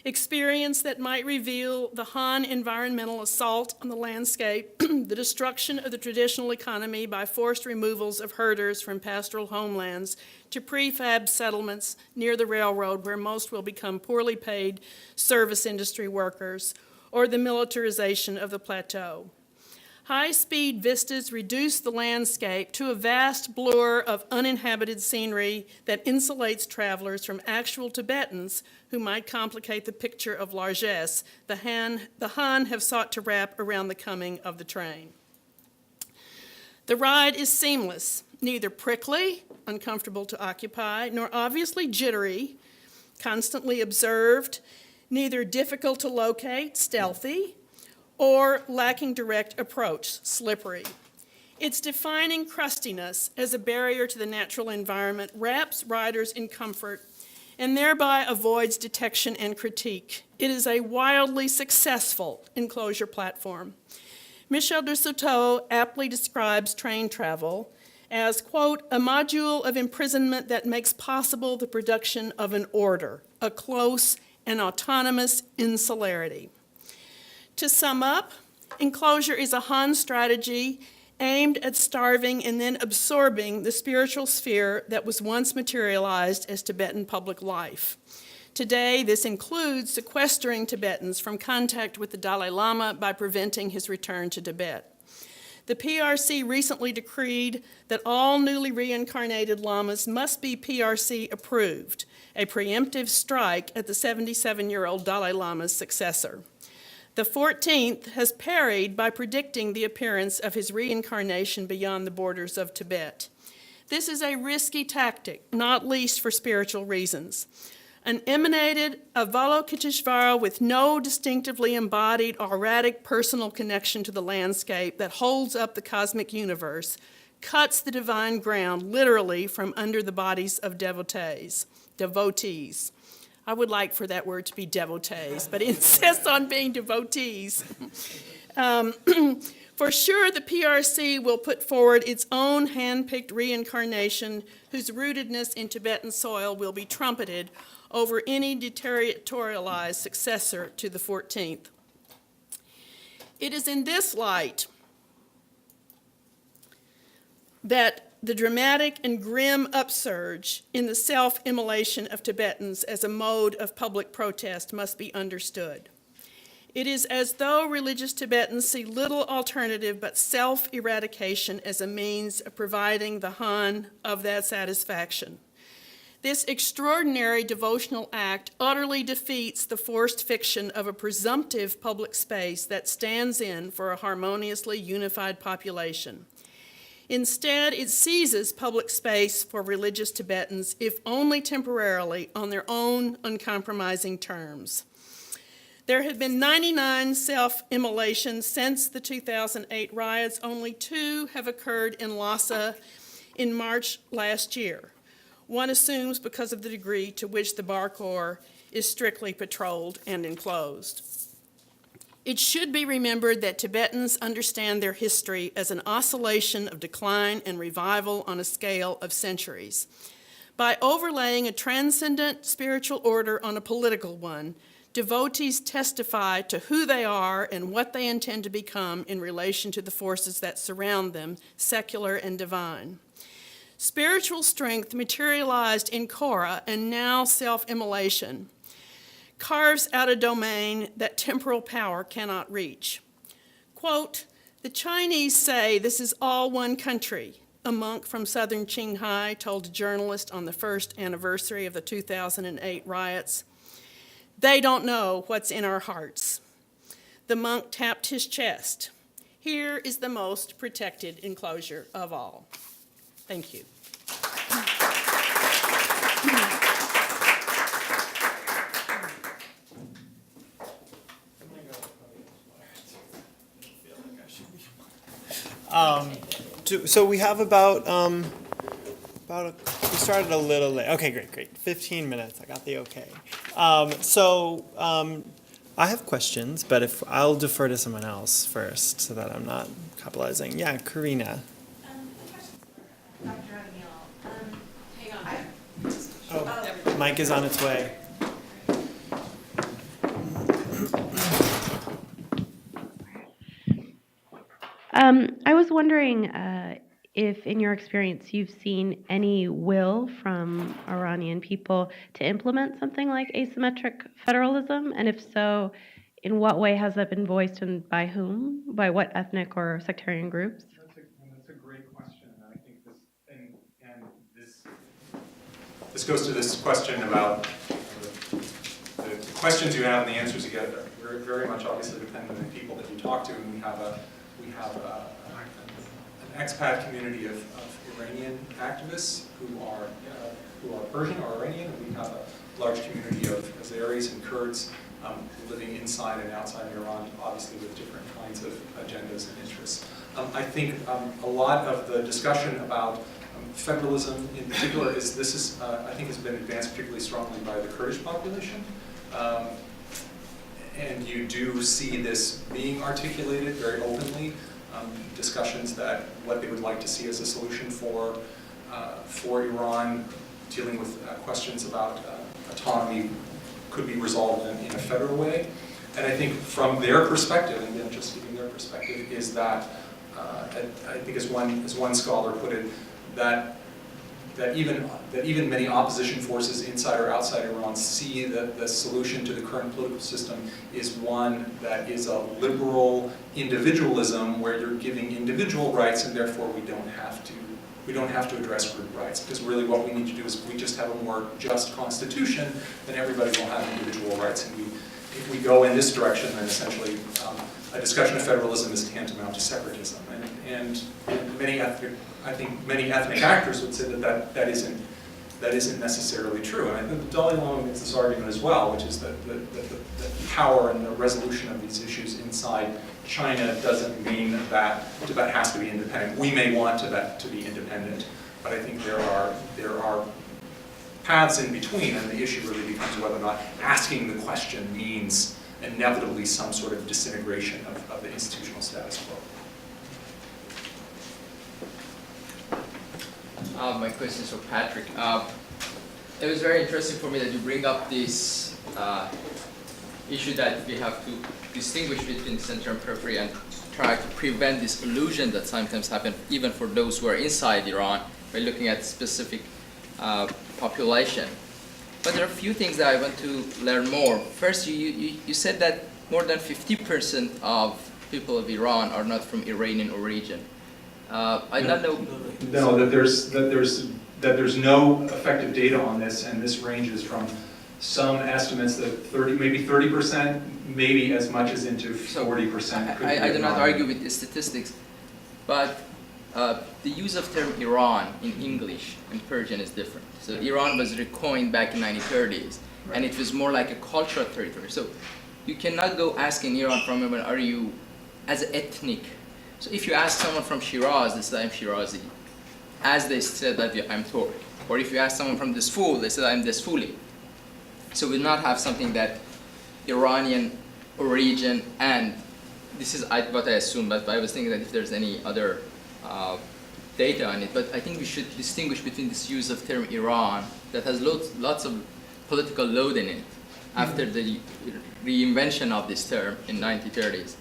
Experience that might reveal the Han environmental assault on the landscape, the destruction of the traditional economy by forced removals of herders from pastoral homelands to prefab settlements near the railroad where most will become poorly paid service industry workers, or the militarization of the plateau. High-speed vistas reduce the landscape to a vast blur of uninhabited scenery that insulates travelers from actual Tibetans who might complicate the picture of largesse the Han have sought to wrap around the coming of the train. The ride is seamless, neither prickly, uncomfortable to occupy, nor obviously jittery, constantly observed, neither difficult to locate, stealthy, or lacking direct approach, slippery. Its defining crustiness as a barrier to the natural environment wraps riders in comfort and thereby avoids detection and critique. It is a wildly successful enclosure platform. Michel de Certeau aptly describes train travel as, quote, a module of imprisonment that makes possible the production of an order, a close and autonomous insularity. To sum up, enclosure is a Han strategy aimed at starving and then absorbing the spiritual sphere that was once materialized as Tibetan public life. Today, this includes sequestering Tibetans from contact with the Dalai Lama by preventing his return to Tibet. The PRC recently decreed that all newly reincarnated lamas must be PRC approved, a preemptive strike at the 77-year-old Dalai Lama's successor. The 14th has parried by predicting the appearance of his reincarnation beyond the borders of Tibet. This is a risky tactic, not least for spiritual reasons. An emanated Avalokiteshvara with no distinctively embodied auratic personal connection to the landscape that holds up the cosmic universe cuts the divine ground literally from under the bodies of devotees. I would like for that word to be devotees, but it insists on being devotees. For sure, the PRC will put forward its own hand-picked reincarnation whose rootedness in Tibetan soil will be trumpeted over any deterritorialized successor to the 14th. It is in this light that the dramatic and grim upsurge in the self-immolation of Tibetans as a mode of public protest must be understood. It is as though religious Tibetans see little alternative but self-eradication as a means of providing the Han of that satisfaction. This extraordinary devotional act utterly defeats the forced fiction of a presumptive public space that stands in for a harmoniously unified population. Instead, it seizes public space for religious Tibetans, if only temporarily, on their own uncompromising terms. There have been 99 self-immolations since the 2008 riots. Only 2 have occurred in Lhasa in March last year. One assumes because of the degree to which the Bar Corps is strictly patrolled and enclosed. It should be remembered that Tibetans understand their history as an oscillation of decline and revival on a scale of centuries. By overlaying a transcendent spiritual order on a political one, devotees testify to who they are and what they intend to become in relation to the forces that surround them, secular and divine. Spiritual strength materialized in Korah and now self-immolation carves out a domain that temporal power cannot reach. Quote, the Chinese say this is all one country, a monk from southern Qinghai told a journalist on the first anniversary of the 2008 riots. They don't know what's in our hearts. The monk tapped his chest. Here is the most protected enclosure of all. Thank you. So we have about we started a little late. Okay, great. 15 minutes. I got the okay. I have questions, but if I'll defer to someone else first so that I'm not capitalizing. Yeah, Karina. Dr. O'Neill. Hang on. Oh, mic is on its way. I was wondering if, in your experience, you've seen any will from Iranian people to implement something like asymmetric federalism, and if so, in what way has that been voiced and by whom? By what ethnic or sectarian groups? That's a great question, and I think this goes to this question about the questions you have and the answers you get are very, very much obviously dependent on the people that you talk to, and we have an expat community of Iranian activists who are Persian or Iranian, and we have a large community of Azeris and Kurds living inside and outside Iran, obviously with different kinds of agendas and interests. I think a lot of the discussion about federalism in particular I think has been advanced particularly strongly by the Kurdish population. And you do see this being articulated very openly, discussions that what they would like to see as a solution for Iran, dealing with questions about autonomy could be resolved in a federal way. And I think from their perspective, and again, just giving their perspective, is that, I think as one scholar put it, that even many opposition forces inside or outside Iran see that the solution to the current political system is one that is a liberal individualism where you're giving individual rights, and therefore we don't have to address group rights, because really what we need to do is we just have a more just constitution, then everybody will have individual rights. And if we go in this direction, then essentially a discussion of federalism is tantamount to separatism. And I think many ethnic actors would say that isn't necessarily true. And I think the Dalai Lama makes this argument as well, which is that the power and the resolution of these issues inside China doesn't mean that Tibet has to be independent. We may want Tibet to be independent, but I think there are paths in between, and the issue really becomes whether or not asking the question means inevitably some sort of disintegration of the institutional status quo. My question is for Patrick. It was very interesting for me that you bring up this issue that we have to distinguish between center and periphery and try to prevent this illusion that sometimes happens even for those who are inside Iran by looking at specific population. But there are a few things that I want to learn more. First, you said that more than 50% of people of Iran are not from Iranian origin. I don't know. No, that there's no effective data on this, and this ranges from some estimates that maybe 30%, maybe as much as into 40%. I do not argue with the statistics, but the use of term Iran in English and Persian is different. So Iran was recoined back in 1930s, and it was more like a cultural territory. So you cannot go asking Iran from where are you as ethnic. So if you ask someone from Shiraz, they say I'm Shirazi, as they said that I'm Turk. Or if you ask someone from Desful, they say I'm Desfuli. So we'll not have something that Iranian origin, and this is what I assume, but I was thinking that if there's any other data on it, but I think we should distinguish between this use of term Iran that has lots of political load in it after the reinvention of this term in 1930s.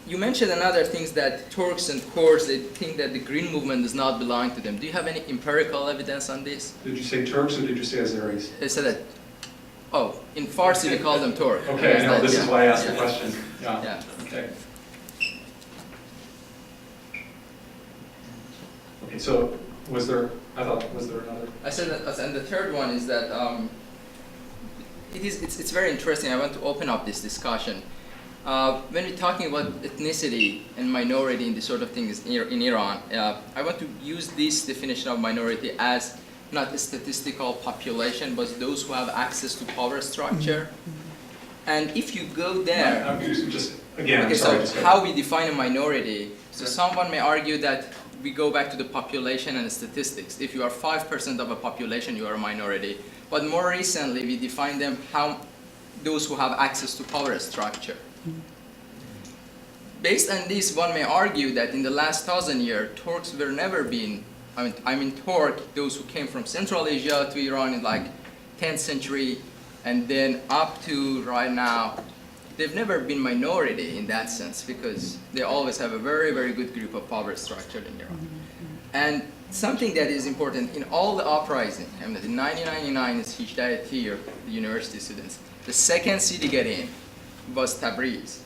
You mentioned another things that Turks and Kurds, they think that the Green Movement does not belong to them. Do you have any empirical evidence on this? Did you say Turks or did you say Azeris? They said that, in Farsi we call them Turk. Okay, I know, this is why I asked the question. Yeah. Okay. Okay, so was there another? I said that, and the third one is that it's very interesting. I want to open up this discussion. When we're talking about ethnicity and minority and this sort of things in Iran, I want to use this definition of minority as not a statistical population, but those who have access to power structure. And if you go there, okay, so how we define a minority? So someone may argue that we go back to the population and statistics. If you are 5% of a population, you are a minority. But more recently, we define them those who have access to power structure. Based on this, one may argue that in the last 1,000 years, Turks were never been, I mean Turk, those who came from Central Asia to Iran in like 10th century, and then up to right now, they've never been minority in that sense because they always have a very, very good group of power structure in Iran. And something that is important in all the uprising, I mean, in 1999, it's Tahrir, the university students, the second city get in was Tabriz.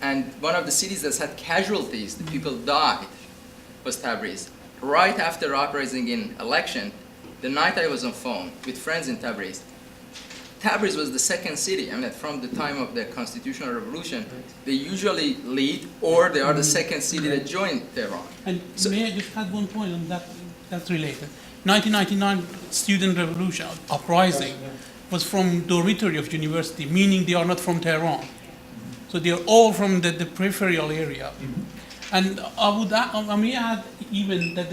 And one of the cities that had casualties, the people died, was Tabriz. Right after the uprising in election, the night I was on phone with friends in Tabriz, Tabriz was the second city. I mean, from the time of the constitutional revolution, they usually lead or they are the second city that joined Tehran. And may I just add one point on that that's related? 1999 student revolution, uprising, was from dormitory of university, meaning they are not from Tehran. So they are all from the peripheral area. And I may add even that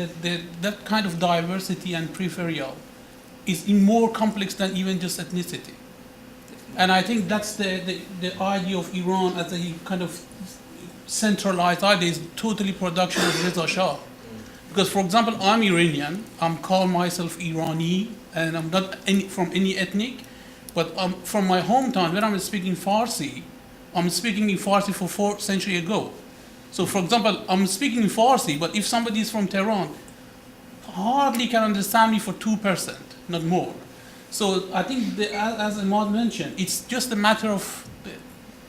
that kind of diversity and peripheral is more complex than even just ethnicity. And I think that's the idea of Iran as a kind of centralized idea is totally production of Reza Shah. Because, for example, I'm Iranian, I'm call myself Irani, and I'm not from any ethnic, but from my hometown, when I'm speaking Farsi, I'm speaking in Farsi for 4 centuries ago. So, for example, I'm speaking in Farsi, but if somebody is from Tehran, hardly can understand me for 2%, not more. So I think, as Ahmad mentioned, it's just a matter of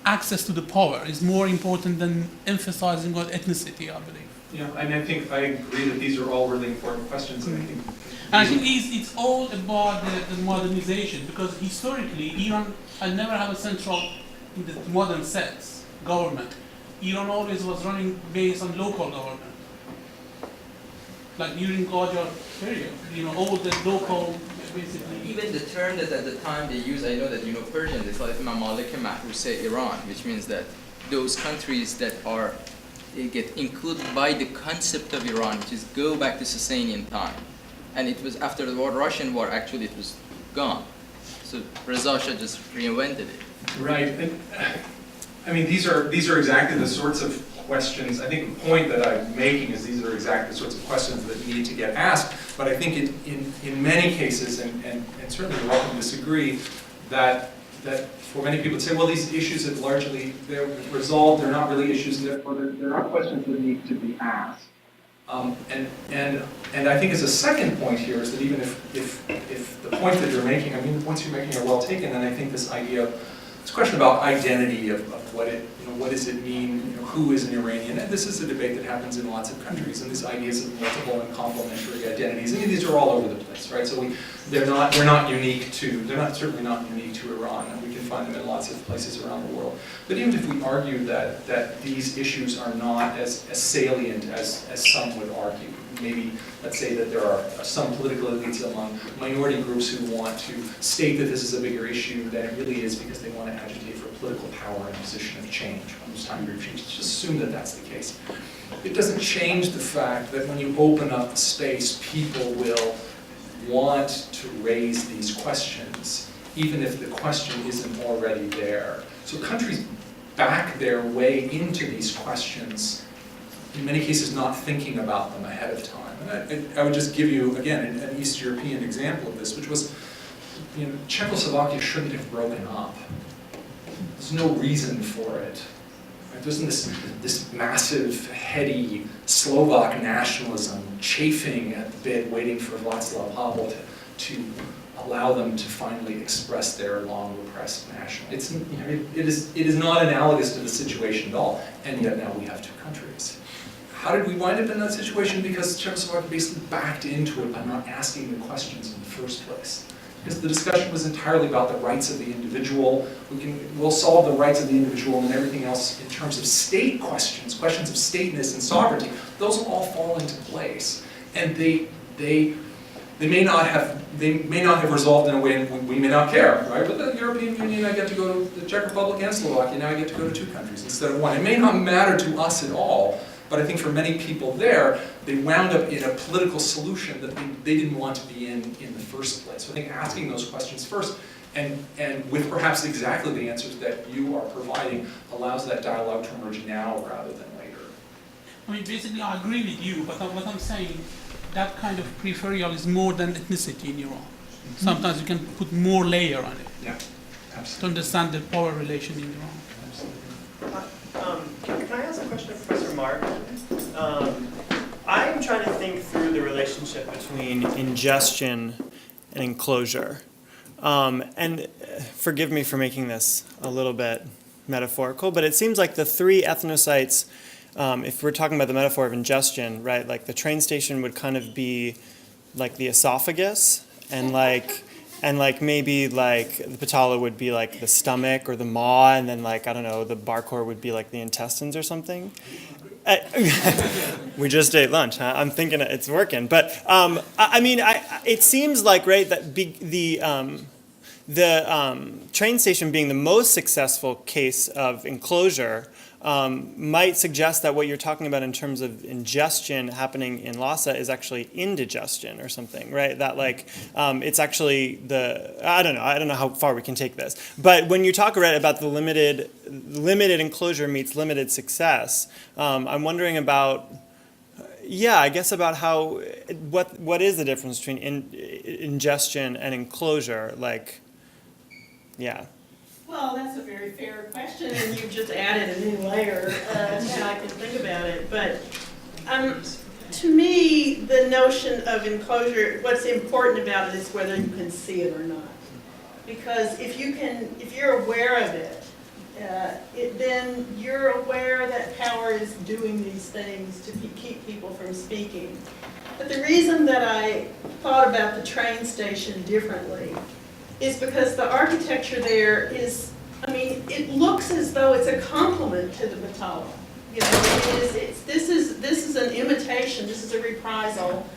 access to the power is more important than emphasizing on ethnicity, I believe. Yeah, and I think I agree that these are all really important questions, and I think it's all about the modernization, because historically, Iran had never had a central, in the modern sense, government. Iran always was running based on local government. Like during Qajar period, all the local, basically. Even the term that at the time they use, I know that Persian, they call it Mamalik Mahruse Iran, which means that those countries that they get included by the concept of Iran, which is go back to Sasanian time. And it was after the Russian war, actually it was gone. So Reza Shah just reinvented it. Right. And, I mean, these are exactly the sorts of questions. I think the point that I'm making is these are exactly the sorts of questions that need to get asked. But I think in many cases, and certainly you're welcome to disagree, that for many people to say, well, these issues have largely they're resolved. They're not really issues. Therefore, they're not questions that need to be asked. And I think as a second point here is that even if the point that you're making, I mean, the points you're making are well taken, then I think this idea of this question about identity of what does it mean, who is an Iranian, and this is a debate that happens in lots of countries, and these ideas of multiple and complementary identities, I mean, these are all over the place, right? So they're certainly not unique to Iran, and we can find them in lots of places around the world. But even if we argue that these issues are not as salient as some would argue, maybe let's say that there are some political elites among minority groups who want to state that this is a bigger issue than it really is because they want to agitate for political power and a position of change. I'm just trying to just assume that that's the case. It doesn't change the fact that when you open up the space, people will want to raise these questions, even if the question isn't already there. So countries back their way into these questions, in many cases not thinking about them ahead of time. And I would just give you, again, an East European example of this, which was, Czechoslovakia shouldn't have broken up. There's no reason for it. Right? There isn't this massive, heady Slovak nationalism chafing at the bit, waiting for Václav Havel to allow them to finally express their long repressed nationalism. It is not analogous to the situation at all, and yet now we have two countries. How did we wind up in that situation? Because Czechoslovakia basically backed into it by not asking the questions in the first place. because the discussion was entirely about the rights of the individual. We'll solve the rights of the individual and everything else in terms of state questions, questions of stateness and sovereignty. Those will all fall into place, and they may not have resolved in a way, and we may not care, right? But the European Union, I get to go to the Czech Republic and Slovakia. Now I get to go to 2 countries instead of 1. It may not matter to us at all, but I think for many people there, they wound up in a political solution that they didn't want to be in the first place. So I think asking those questions first, and with perhaps exactly the answers that you are providing, allows that dialogue to emerge now rather than later. I mean, basically, I agree with you, but what I'm saying, that kind of peripheral is more than ethnicity in Iran. Sometimes you can put more layer on it Yeah, to absolutely. understand the power relation in Iran. Can I ask a question of Professor Mark? I'm trying to think through the relationship between ingestion and enclosure. And forgive me for making this a little bit metaphorical, but it seems like the 3 ethnosites, if we're talking about the metaphor of ingestion, right, like the train station would kind of be like the esophagus, and maybe like the patala would be like the stomach or the maw, and then like, I don't know, the barcor would be like the intestines or something. We just ate lunch, huh? I'm thinking it's working. But I mean, it seems like, right, that the train station being the most successful case of enclosure might suggest that what you're talking about in terms of ingestion happening in Lhasa is actually indigestion or something, right? That like it's actually I don't know how far we can take this. But when you talk, right, about the limited enclosure meets limited success, I'm wondering about, I guess about how, what is the difference between ingestion and enclosure? Like, yeah. Well, that's a very fair question, and you've just added a new layer to how I can think about it. But to me, the notion of enclosure, what's important about it is whether you can see it or not. Because if you're aware of it, then you're aware that power is doing these things to keep people from speaking. But the reason that I thought about the train station differently is because the architecture there is, I mean, it looks as though it's a complement to the Batala. You know, this is an imitation, this is a reprisal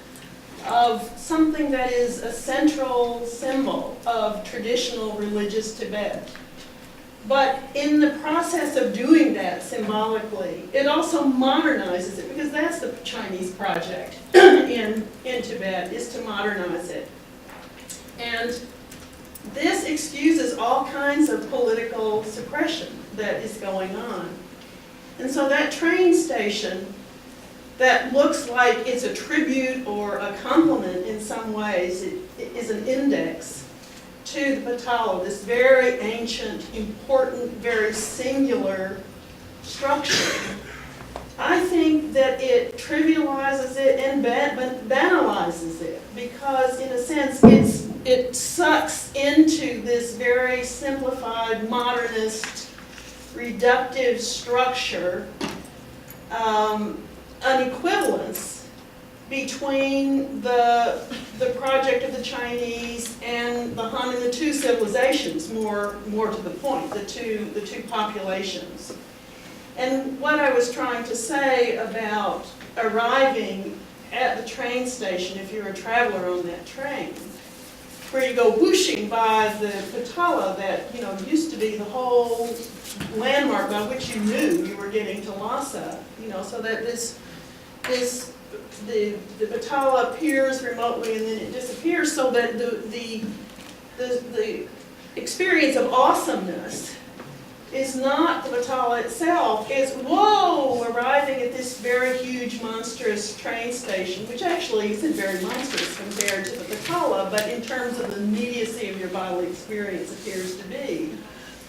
of something that is a central symbol of traditional religious Tibet. But in the process of doing that symbolically, it also modernizes it, because that's the Chinese project in Tibet, is to modernize it. And this excuses all kinds of political suppression that is going on. And so that train station that looks like it's a tribute or a compliment in some ways, it is an index to the Batala, this very ancient, important, very singular structure. I think that it trivializes it and banalizes it, because in a sense it sucks into this very simplified, modernist, reductive structure, an equivalence between the project of the Chinese and the Han and the 2 civilizations, more to the point, the two populations. And what I was trying to say about arriving at the train station, if you're a traveler on that train, where you go whooshing by the Batala that, used to be the whole landmark by which you knew you were getting to Lhasa, so that the Batala appears remotely and then it disappears, so that the experience of awesomeness is not the Batala itself, it's, whoa, arriving at this very huge, monstrous train station, which actually isn't very monstrous compared to the Batala, but in terms of the immediacy of your bodily experience appears to be.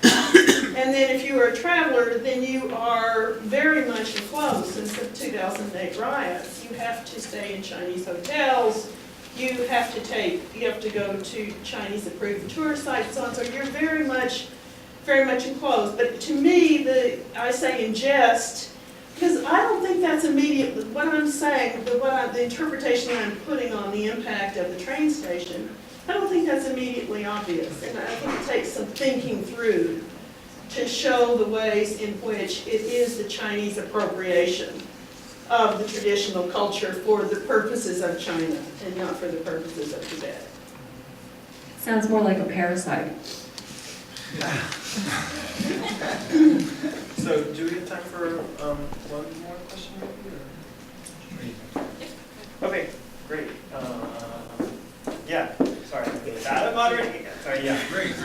And then if you are a traveler, then you are very much enclosed. Since the 2008 riots, you have to stay in Chinese hotels, you have to go to Chinese approved tour sites and so on, so you're very much enclosed. But to me, I say ingest, because I don't think that's immediate. What I'm saying, the interpretation I'm putting on the impact of the train station I don't think that's immediately obvious, and I think it takes some thinking through to show the ways in which it is the Chinese appropriation of the traditional culture for the purposes of China and not for the purposes of Tibet. Sounds more like a parasite. So, do we have time for one more question? Maybe, or? Okay, great. Yeah, sorry. I'm moderating again. Sorry, yeah. Great.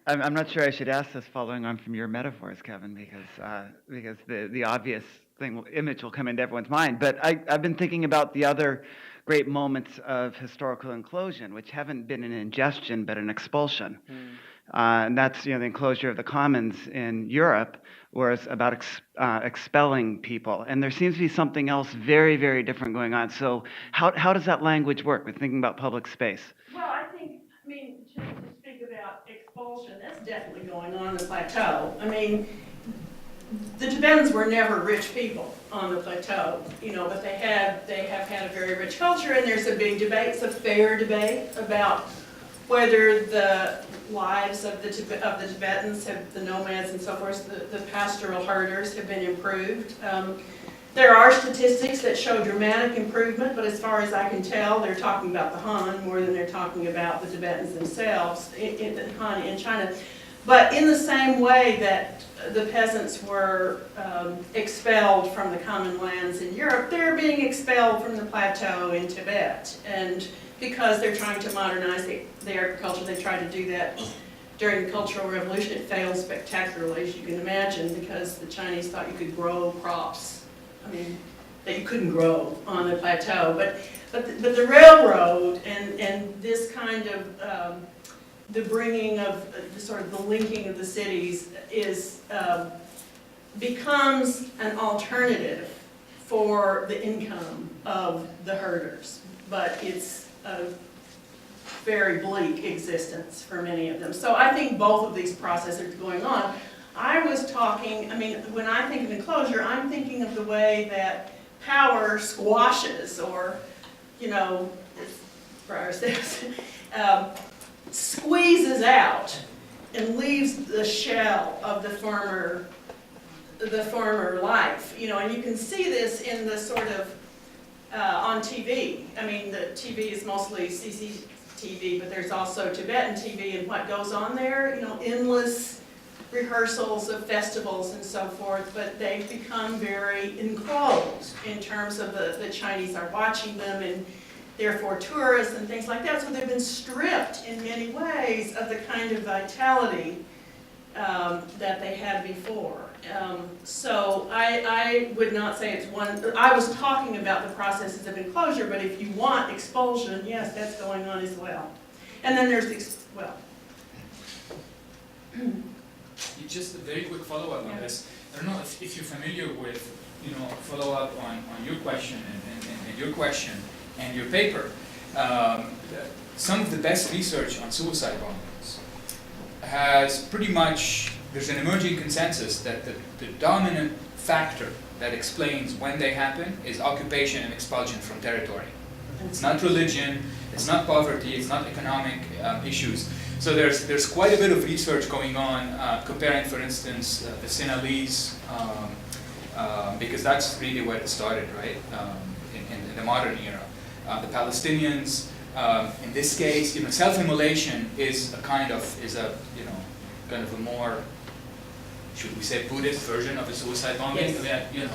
I'm not sure I should ask this following on from your metaphors, Kevin, because the obvious image will come into everyone's mind. But I've been thinking about the other great moments of historical inclusion, which haven't been an ingestion but an expulsion. And that's the enclosure of the commons in Europe was about expelling people. And there seems to be something else very, very different going on. So how does that language work with thinking about public space? Well, to speak about expulsion, that's definitely going on in the plateau. The Tibetans were never rich people on the plateau, but they have had a very rich culture, and there's a big debate, it's a fair debate about whether the lives of the Tibetans, the nomads and so forth, the pastoral herders have been improved. There are statistics that show dramatic improvement, but as far as I can tell, they're talking about the Han more than they're talking about the Tibetans themselves in Han in China. But in the same way that the peasants were expelled from the common lands in Europe, they're being expelled from the plateau in Tibet. And because they're trying to modernize the agriculture, they tried to do that during the Cultural Revolution. It failed spectacularly, as you can imagine, because the Chinese thought you could grow crops that you couldn't grow on the plateau. But the railroad and this kind of the bringing of sort of the linking of the cities becomes an alternative for the income of the herders. But it's a very bleak existence for many of them. So I think both of these processes are going on. I was talking, when I think of enclosure, I'm thinking of the way that power squashes or, as Breyer says, squeezes out and leaves the shell of the former life, and you can see this in the sort of on TV. The TV is mostly CCTV, but there's also Tibetan TV, and what goes on there, endless rehearsals of festivals and so forth, but they've become very enclosed in terms of the Chinese are watching them and therefore tourists and things like that. So they've been stripped in many ways of the kind of vitality that they had before. So I would not say it's one. I was talking about the processes of enclosure, but if you want expulsion, yes, that's going on as well. And then there's, Just a very quick follow-up on this. I don't know if you're familiar with, follow-up on your question and your question and your paper. Some of the best research on suicide bombings has pretty much, there's an emerging consensus that the dominant factor that explains when they happen is occupation and expulsion from territory. It's not religion, it's not poverty, it's not economic issues. So there's quite a bit of research going on comparing, for instance, the Sinhalese, because that's really where it started, right? In the modern era, the Palestinians. In this case, self-immolation is a kind of a more, should we say, Buddhist version of a suicide bombing? Yes.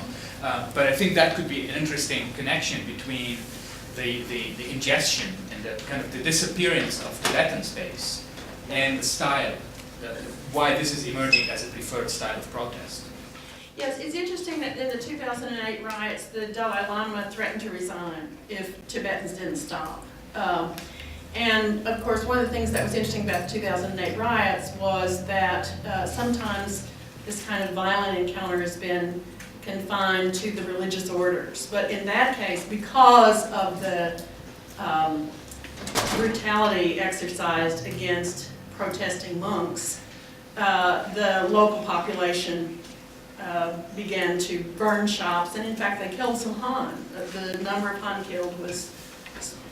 But I think that could be an interesting connection between the ingestion and the kind of the disappearance of Tibetan space and the style, why this is emerging as a preferred style of protest. Yes, it's interesting that in the 2008 riots, the Dalai Lama threatened to resign if Tibetans didn't stop. And of course, one of the things that was interesting about the 2008 riots was that sometimes this kind of violent encounter has been confined to the religious orders. But in that case, because of the brutality exercised against protesting monks, the local population began to burn shops, and in fact they killed some Han. The number of Han killed was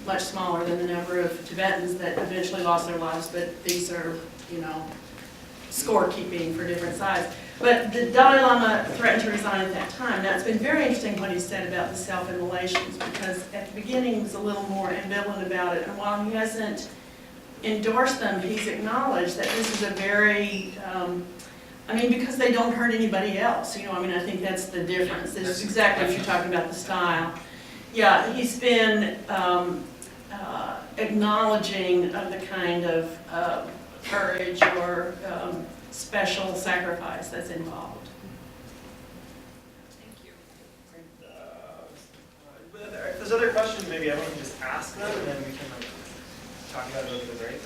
much smaller than the number of Tibetans that eventually lost their lives, but these are, you know, scorekeeping for different sides. But the Dalai Lama threatened to resign at that time. Now, it's been very interesting what he said about the self-immolations, because at the beginning he was a little more ambivalent about it, and while he hasn't endorsed them, he's acknowledged that this is a very, I mean, because they don't hurt anybody else, you know, I mean, I think that's the difference. This is exactly what you're talking about, the style. Yeah, he's been acknowledging of the kind of courage or special sacrifice that's involved. Thank you. If there's other questions, maybe everyone can just ask them, and then we can talk about it over the break.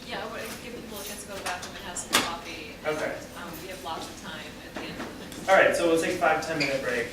Yeah, we'll give people a chance to go to the bathroom and have some coffee. Okay. We have lots of time at the end of the next. All right, so we'll take a 5-10 minute break.